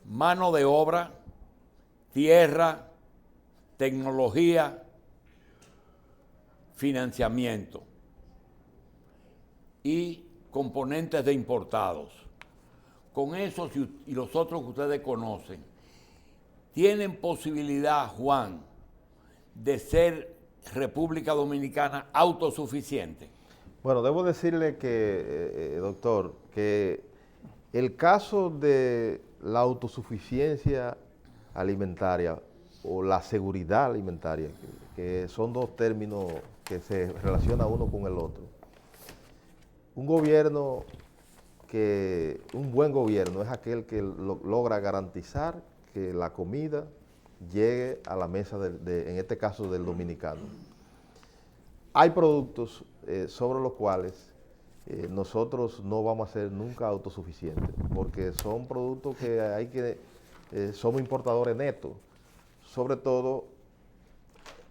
mano de obra, tierra, tecnología, financiamiento y componentes de importados. Con esos y los otros que ustedes conocen, ¿tienen posibilidad, Juan, de ser República Dominicana autosuficiente? Bueno, debo decirle que, doctor, que el caso de la autosuficiencia alimentaria o la seguridad alimentaria, que son dos términos que se relacionan uno con el otro. Un buen gobierno es aquel que logra garantizar que la comida llegue a la mesa, en este caso, del dominicano. Hay productos sobre los cuales nosotros no vamos a ser nunca autosuficientes, porque son productos que somos importadores netos. Sobre todo,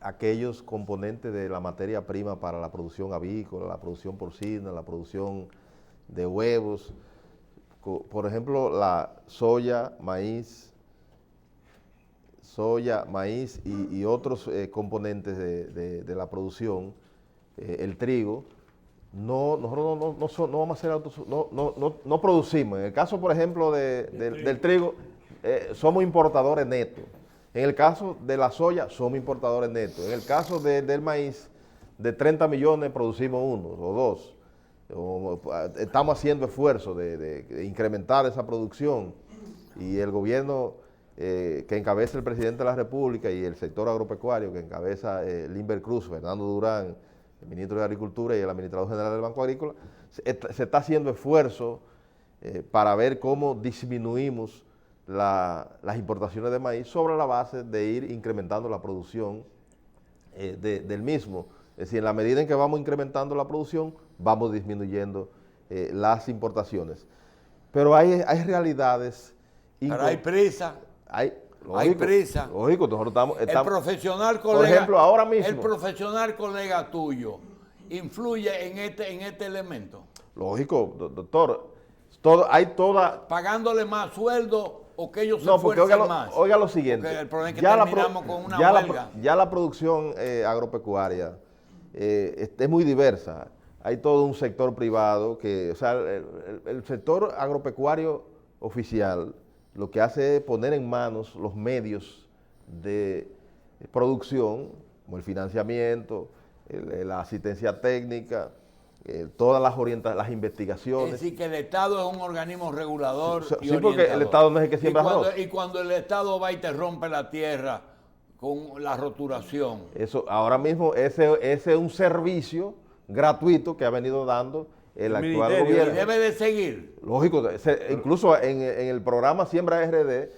aquellos componentes de la materia prima para la producción avícola, la producción porcina, la producción de huevos, por ejemplo, la soya, maíz y otros componentes de la producción, el trigo. Nosotros no vamos a hacer no producimos. En el caso, por ejemplo, del trigo, somos importadores netos. En el caso de la soya, somos importadores netos. En el caso del maíz, de 30 millones producimos 1 o 2. Estamos haciendo esfuerzos de incrementar esa producción, y el gobierno que encabeza el presidente de la República y el sector agropecuario que encabeza Limber Cruz, Fernando Durán, el ministro de Agricultura y el administrador general del Banco Agrícola, se está haciendo esfuerzo para ver cómo disminuimos las importaciones de maíz sobre la base de ir incrementando la producción del mismo. Es decir, en la medida en que vamos incrementando la producción, vamos disminuyendo las importaciones. Pero hay realidades. Pero hay prisa. Hay prisa. Lógico, nosotros estamos, El profesional colega, por ejemplo, ahora mismo. El profesional colega tuyo influye en este elemento. Lógico, doctor. Pagándole más sueldo o que ellos se No, porque esfuercen más. oiga lo siguiente. Porque el problema es que terminamos con una huelga. Ya la producción agropecuaria es muy diversa. Hay todo un sector privado que, o sea, el sector agropecuario oficial lo que hace es poner en manos los medios de producción, como el financiamiento, la asistencia técnica, todas las investigaciones. Es decir, que el Estado es un organismo regulador y sí, porque el Estado no es el que siembra arroz. Y cuando el Estado va y te rompe la tierra con la roturación. Eso, ahora mismo, ese es un servicio gratuito que ha venido dando el actual gobierno. Y debe de seguir. Lógico, incluso en el programa Siembra RD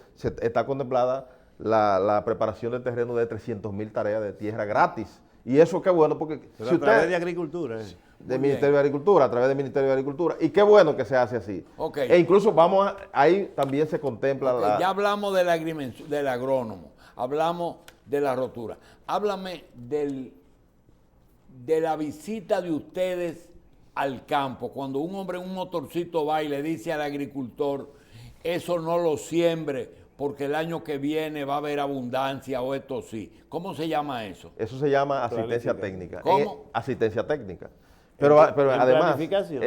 está contemplada la preparación de terreno de 300.000 tareas de tierra gratis. Y eso qué bueno, porque si a través de Agricultura. Del Ministerio de Agricultura, a través del Ministerio de Agricultura. Y qué bueno que se hace así. Okay. E incluso ahí también se contempla Ya hablamos del agrónomo, hablamos de la rotura. Háblame de la visita de ustedes al campo, cuando un hombre en un motorcito va y le dice al agricultor, eso no lo siembre porque el año que viene va a haber abundancia o esto sí. ¿Cómo se llama eso? Eso se llama asistencia técnica. ¿Cómo? Asistencia técnica. Pero además, planificación.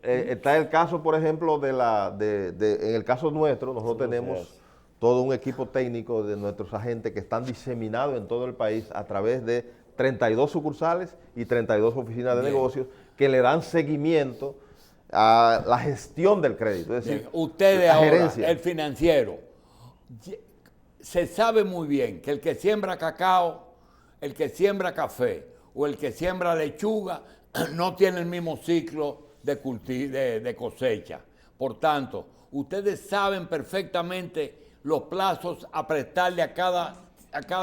está el caso, por ejemplo, en el caso nuestro, nosotros tenemos todo un equipo técnico de nuestros agentes que están diseminados en todo el país a través de 32 sucursales y 32 oficinas de negocios que le dan seguimiento a la gestión del crédito. Es decir, ustedes la ahora, gerencia. el financiero, se sabe muy bien que el que siembra cacao, el que siembra café o el que siembra lechuga no tiene el mismo ciclo de cosecha. Por tanto, ustedes saben perfectamente los plazos a prestarle a cada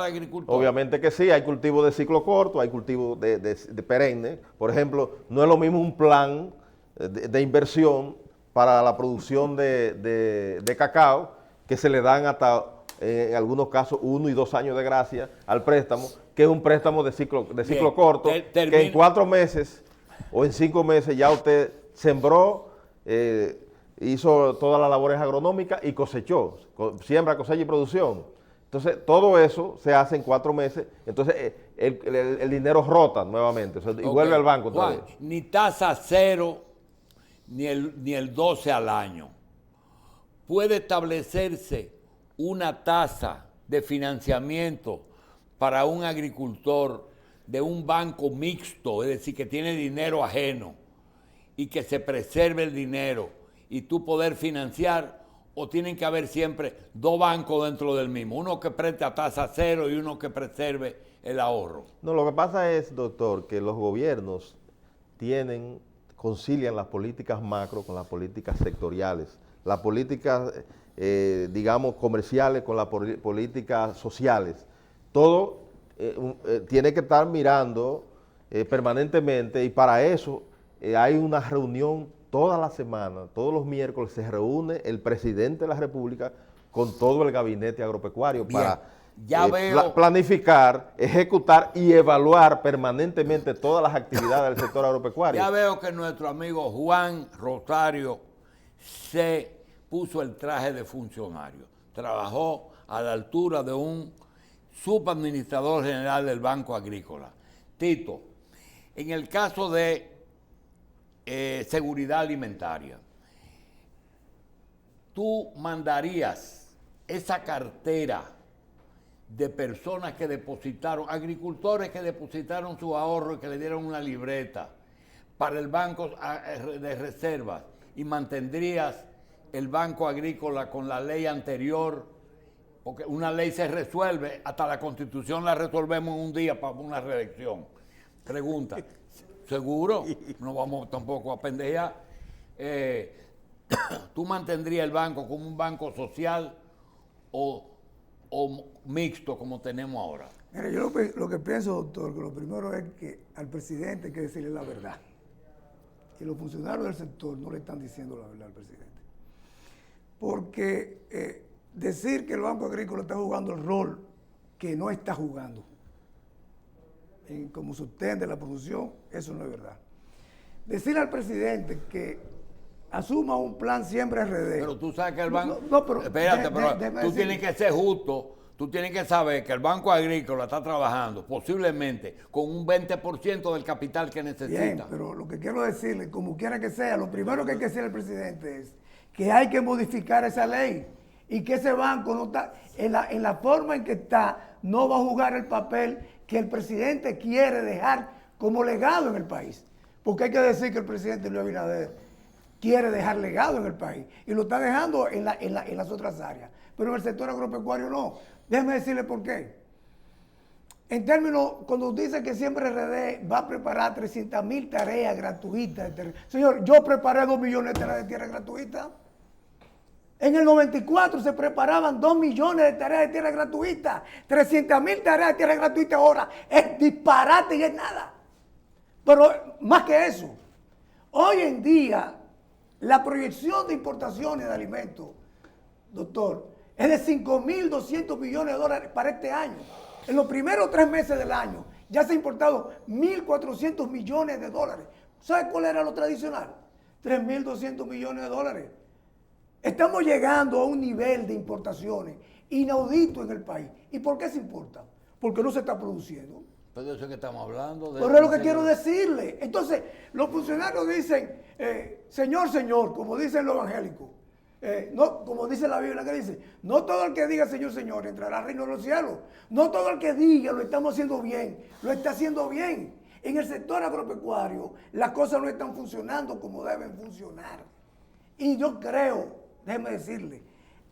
agricultor. Obviamente que sí, hay cultivos de ciclo corto, hay cultivos de perenne. Por ejemplo, no es lo mismo un plan de inversión para la producción de cacao, que se le dan hasta, en algunos casos, 1 y 2 años de gracia al préstamo, que es un préstamo de ciclo corto, que en 4 meses o en 5 meses ya usted sembró, hizo todas las labores agronómicas y cosechó, siembra, cosecha y producción. Entonces, todo eso se hace en 4 meses, entonces el dinero rota nuevamente, o sea, y vuelve al banco otra vez. Ni tasa cero, ni el 12 al año. Puede establecerse una tasa de financiamiento para un agricultor de un banco mixto, es decir, que tiene dinero ajeno y que se preserve el dinero y tú poder financiar, o tienen que haber siempre 2 bancos dentro del mismo, uno que preste a tasa cero y uno que preserve el ahorro. No, lo que pasa es, doctor, que los gobiernos concilian las políticas macro con las políticas sectoriales, las políticas, digamos, comerciales con las políticas sociales. Todo tiene que estar mirando permanentemente, y para eso hay una reunión toda la semana, todos los miércoles se reúne el presidente de la República con todo el gabinete agropecuario Ya veo. planificar, ejecutar y evaluar permanentemente todas las actividades del sector agropecuario. Ya veo que nuestro amigo Juan Rosario se puso el traje de funcionario. Trabajó a la altura de un subadministrador general del Banco Agrícola. Tito, en el caso de seguridad alimentaria, ¿tú mandarías esa cartera de personas que depositaron, agricultores que depositaron su ahorro y que le dieron una libreta para el banco de reservas y mantendrías el Banco Agrícola con la ley anterior? Porque una ley se resuelve, hasta la Constitución la resolvemos en un día para una reelección. Pregunta, ¿seguro? No vamos tampoco a pendejear. ¿Tú mantendrías el banco como un banco social o mixto como tenemos ahora? Mira, yo lo que pienso, doctor, que lo primero es que al presidente hay que decirle la verdad. Y los funcionarios del sector no le están diciendo la verdad al presidente. Porque decir que el Banco Agrícola está jugando el rol que no está jugando como sostén de la producción, eso no es verdad. Decirle al presidente que asuma un plan siempre RD. Pero tú sabes que el banco... No, pero espérate, pero tú tienes que ser justo. Tú tienes que saber que el Banco Agrícola está trabajando posiblemente con un 20% del capital que necesita. Bien, pero lo que quiero decirle, como quiera que sea, lo primero que hay que decirle al presidente es que hay que modificar esa ley y que ese banco no está, en la forma en que está, no va a jugar el papel que el presidente quiere dejar como legado en el país. Porque hay que decir que el presidente Luis Abinader quiere dejar legado en el país y lo está dejando en las otras áreas. Pero en el sector agropecuario no. Déjeme decirle por qué. En términos, cuando dice que siempre RD va a preparar 300,000 tareas gratuitas. Señor, yo preparé 2 millones de tareas de tierra gratuitas. En el 94 se preparaban 2 millones de tareas de tierra gratuitas. 300,000 tareas de tierra gratuitas ahora. Es disparate y es nada. Pero más que eso, hoy en día la proyección de importaciones de alimentos, doctor, es de 5.200 millones de dólares para este año. En los primeros 3 meses del año ya se han importado 1.400 millones de dólares. ¿Sabe cuál era lo tradicional? 3.200 millones de dólares. Estamos llegando a un nivel de importaciones inaudito en el país. ¿Y por qué se importa? Porque no se está produciendo. Pero de eso que estamos hablando. Pero es lo que quiero decirle. Entonces, los funcionarios dicen, señor, señor, como dicen los evangélicos. No, como dice la Biblia, que dice, no todo el que diga Señor, Señor entrará al reino de los cielos. No todo el que diga lo estamos haciendo bien, lo está haciendo bien. En el sector agropecuario las cosas no están funcionando como deben funcionar. Y yo creo, déjeme decirle,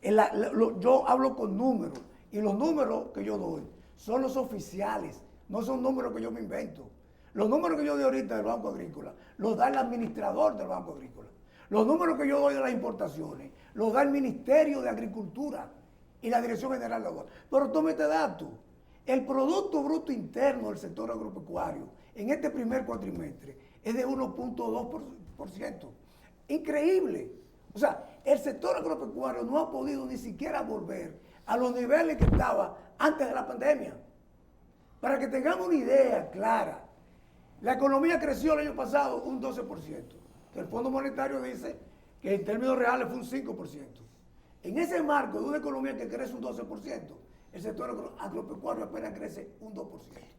yo hablo con números y los números que yo doy son los oficiales, no son números que yo me invento. Los números que yo doy ahorita del Banco Agrícola los da el administrador del Banco Agrícola. Los números que yo doy de las importaciones los da el Ministerio de Agricultura y la Dirección General de Aduanas. Pero tome este dato. El Producto Bruto Interno del sector agropecuario en este primer cuatrimestre es de 1.2%. Increíble. O sea, el sector agropecuario no ha podido ni siquiera volver a los niveles que estaba antes de la pandemia. Para que tengamos una idea clara, la economía creció el año pasado un 12%. El Fondo Monetario dice que en términos reales fue un 5%. En ese marco de una economía que crece un 12%, el sector agropecuario apenas crece un 2%.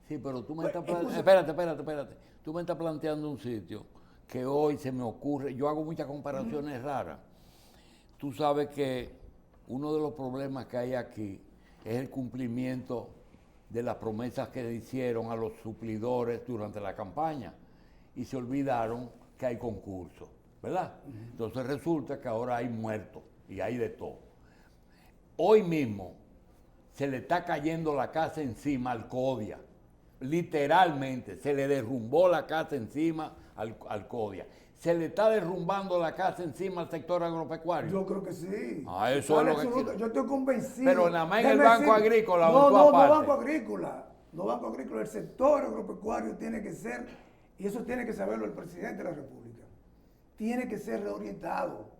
Sí, pero tú me estás planteando, espérate. Tú me estás planteando un sitio que hoy se me ocurre, yo hago muchas comparaciones raras. Tú sabes que uno de los problemas que hay aquí es el cumplimiento de las promesas que le hicieron a los suplidores durante la campaña y se olvidaron que hay concursos, ¿verdad? Entonces resulta que ahora hay muertos y hay de todo. Hoy mismo se le está cayendo la casa encima al CODIA, literalmente se le derrumbó la casa encima al CODIA. ¿Se le está derrumbando la casa encima al sector agropecuario? Yo creo que sí. Eso es lo que quiero. Yo estoy convencido. Pero nada más en el Banco Agrícola. No Banco Agrícola. No Banco Agrícola. El sector agropecuario tiene que ser, y eso tiene que saberlo el presidente de la República, tiene que ser reorientado.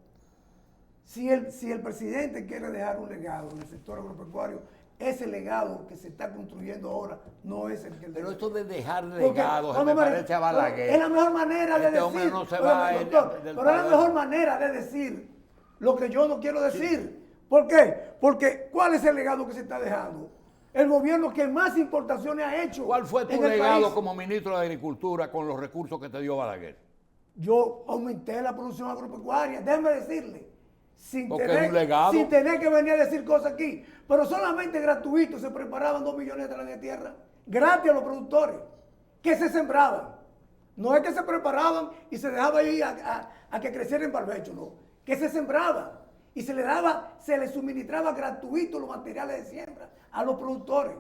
Si el presidente quiere dejar un legado en el sector agropecuario, ese legado que se está construyendo ahora no es el que él Pero debe. esto de dejar Porque, legados, no, me María, parece a Balaguer. es la mejor manera de Este hombre decir. no se va Óigame, del doctor, pero es la poder. mejor manera de decir lo que yo no quiero decir. ¿Por qué? Porque ¿cuál es el legado que se está dejando? El gobierno que más importaciones ha hecho. ¿Cuál fue tu en el legado país. como ministro de Agricultura con los recursos que te dio Balaguer? Yo aumenté la producción agropecuaria, déjeme decirle, sin Porque es un legado. sin tener que venir a decir cosas aquí. Pero solamente gratuito se preparaban 2 millones de toneladas de tierra, gratis a los productores, que se sembraban. No es que se preparaban y se dejaba ahí a que creciera en barbecho, no. Que se sembraban y se les suministraba gratuito los materiales de siembra a los productores.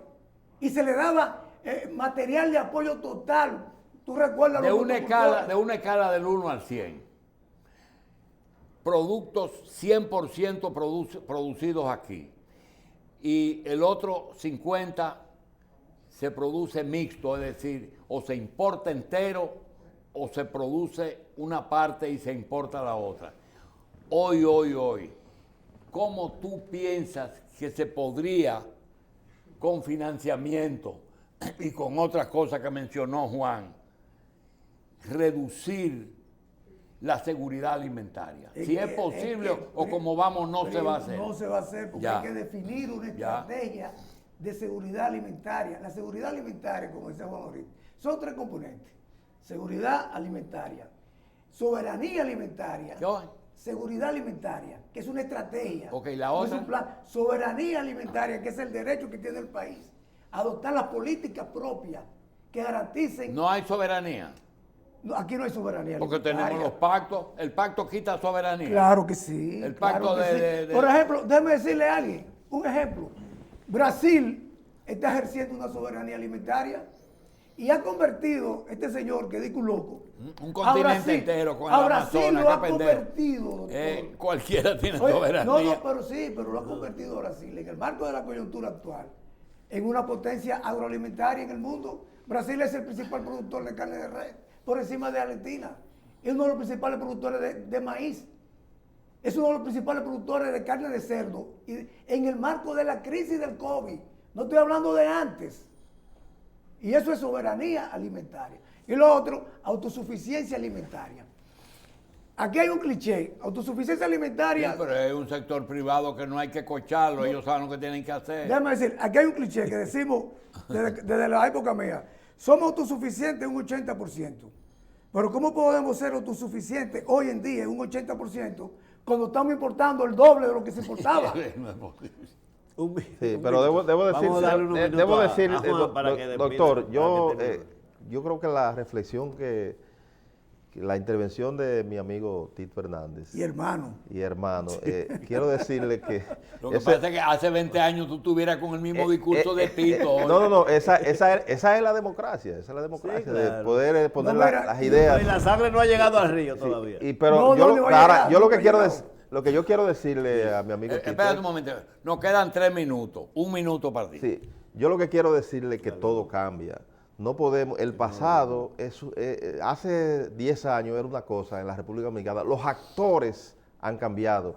Y se les daba material de apoyo total. ¿Tú recuerdas De los una escala del 1 al 100. Productos 100% producidos aquí. Y el otro 50 se produce mixto, es decir, o se importa entero o se produce una parte y se importa la otra. Hoy, ¿cómo tú piensas que se podría, con financiamiento y con otras cosas que mencionó Juan, reducir la seguridad alimentaria? Si es posible o como vamos no se va a hacer. No se va a hacer porque Ya. hay que definir una Ya. estrategia de seguridad alimentaria. La seguridad alimentaria, como decía Juan ahorita, son 3 componentes. Seguridad alimentaria, soberanía alimentaria, Yo- seguridad alimentaria, que es una estrategia. Ok, la no es otra. un plan. Soberanía alimentaria, que es el derecho que tiene el país a adoptar las políticas propias que garanticen. No hay soberanía, No, aquí no hay soberanía porque alimentaria. tenemos los pactos. El pacto quita soberanía. Claro que sí. El pacto claro que de- sí. de- Por ejemplo, déjeme decirle a alguien, un ejemplo. Brasil está ejerciendo una soberanía alimentaria y ha convertido, este señor que dice un loco, Un continente entero con el a Brasil Amazonas, lo qué ha pendejo. convertido, doctor. Cualquiera tiene Oye, soberanía. no, pero sí, pero lo ha convertido a Brasil en el marco de la coyuntura actual en una potencia agroalimentaria en el mundo. Brasil es el principal productor de carne de res, por encima de Argentina. Es uno de los principales productores de maíz. Es uno de los principales productores de carne de cerdo. Y en el marco de la crisis del COVID. No estoy hablando de antes. Y eso es soberanía alimentaria. Y lo otro, autosuficiencia alimentaria. Aquí hay un cliché, autosuficiencia Sí, alimentaria. pero es un sector privado que no hay que cocharlo, ellos saben lo que tienen que hacer. Déjame decir, aquí hay un cliché que decimos desde la época mía. Somos autosuficientes en un 80%. Pero ¿cómo podemos ser autosuficientes hoy en día en un 80% cuando estamos importando el doble de lo que se importaba? No es posible. Sí, pero debo decir, Vamos a darle unos minutos debo a decir, Juan para que despida, doctor, para yo, que termine. yo creo que la reflexión que la intervención de mi amigo Tito Hernández Y hermano, y hermano, quiero decirle que... Lo que ese- pasa es que hace 20 años tú estuvieras con el mismo discurso de Tito. hoy. no, esa es la democracia, de claro. poder poner No, mira, las ideas. Y la sangre no ha llegado al río todavía. Pero No, yo, no le va a ahora, llegar, yo no lo que le quiero va a decir, lo que yo quiero decirle a mi amigo Tito Espérate es- un momento, nos quedan 3 minutos, 1 minuto para ti. Sí, yo lo que quiero decirle es que todo cambia. No podemos, el pasado, hace 10 años era una cosa en la República Dominicana, los actores han cambiado,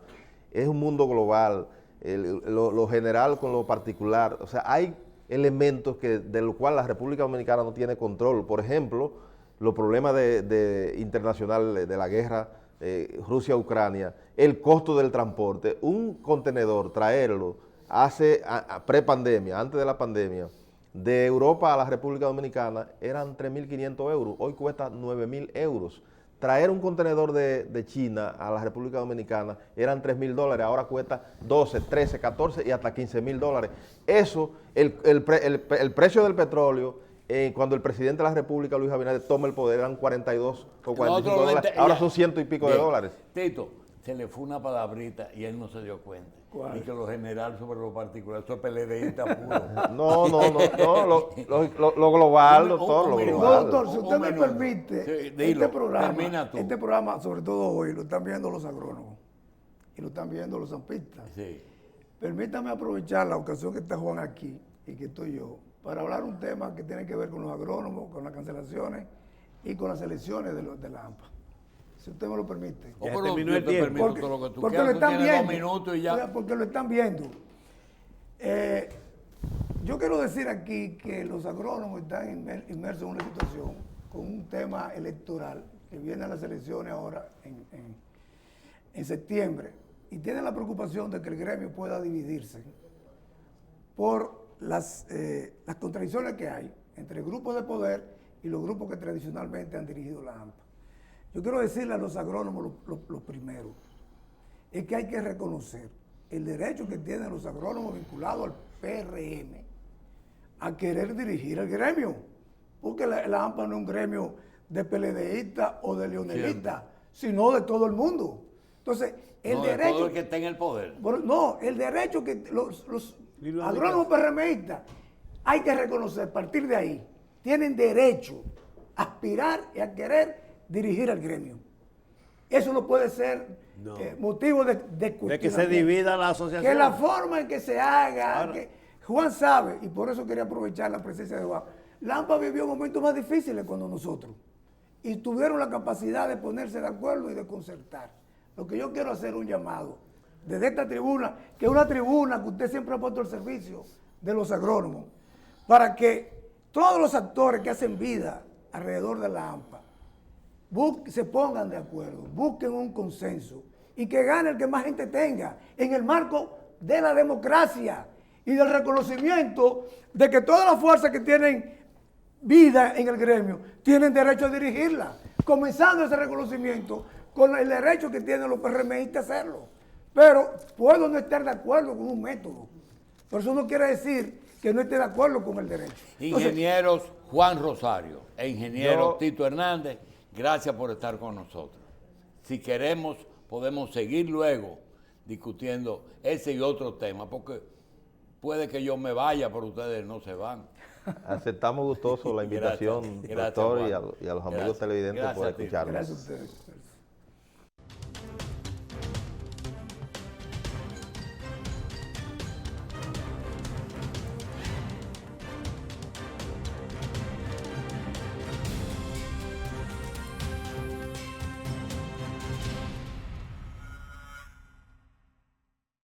es un mundo global, lo general con lo particular, o sea, hay elementos de los cuales la República Dominicana no tiene control, por ejemplo, los problemas internacional de la guerra, Rusia-Ucrania, el costo del transporte, un contenedor, traerlo, pre-pandemia, antes de la pandemia, de Europa a la República Dominicana eran 3.500 euros, hoy cuesta 9.000 euros. Traer un contenedor de China a la República Dominicana eran $3.000, ahora cuesta 12, 13, 14 y hasta $15.000. Eso, el precio del petróleo, cuando el presidente de la República, Luis Abinader, toma el poder, eran 42 o 45 dólares, ahora son 100 y pico de Bien. dólares. Tito, se le fue una palabrita y él no se dio cuenta. ¿Cuál? Y que lo general sobre lo particular, eso es PLDista puro. No, lo global, Un doctor, lo minuto. no, global. doctor, si usted me minuto. permite, Sí, dilo, termina tú. este programa, sobre todo hoy, lo están viendo los agrónomos y lo están viendo los zampistas. Sí. Permítame aprovechar la ocasión que está Juan aquí y que estoy yo, para hablar un tema que tiene que ver con los agrónomos, con las cancelaciones y con las elecciones de la AMPA. Si usted me lo permite. Oh, Ya pero terminó yo el te tiempo. permito todo lo que tú porque quieras, lo tú están tienes viendo. 2 minutos y ya. Porque lo están viendo. Yo quiero decir aquí que los agrónomos están inmersos en una situación con un tema electoral que viene a las elecciones ahora en septiembre y tienen la preocupación de que el gremio pueda dividirse por las contradicciones que hay entre grupos de poder y los grupos que tradicionalmente han dirigido la AMPA. Yo quiero decirle a los agrónomos lo primero, es que hay que reconocer el derecho que tienen los agrónomos vinculados al PRM a querer dirigir el gremio, porque la AMPA no es un gremio de PLDistas o de leonelistas, sino de todo el mundo. Entonces, el derecho... de todo el que está en el poder. No, el derecho que los agrónomos PRMistas hay que reconocer, a partir de ahí, tienen derecho a aspirar y a querer dirigir al gremio. Eso no puede ser motivo de cuestionamiento. De que se divida la asociación. Que la forma en que se haga, que Juan sabe, y por eso quería aprovechar la presencia de Juan, la AMPA vivió momentos más difíciles cuando nosotros, y tuvieron la capacidad de ponerse de acuerdo y de concertar. Lo que yo quiero hacer un llamado desde esta tribuna, que es una tribuna que usted siempre ha puesto al servicio de los agrónomos, para que todos los actores que hacen vida alrededor de la AMPA se pongan de acuerdo, busquen un consenso y que gane el que más gente tenga en el marco de la democracia y del reconocimiento de que todas las fuerzas que tienen vida en el gremio tienen derecho a dirigirla, comenzando ese reconocimiento con el derecho que tienen los PRMistas a hacerlo. Pero puedo no estar de acuerdo con un método, pero eso no quiere decir que no esté de acuerdo con el derecho. Ingenieros Juan Rosario e ingeniero Tito Hernández, gracias por estar con nosotros. Si queremos, podemos seguir luego discutiendo ese y otro tema, porque puede que yo me vaya, pero ustedes no se van. Aceptamos gustoso la invitación, Gracias, doctor, Juan. y a los amigos televidentes por escucharnos. Gracias a ustedes.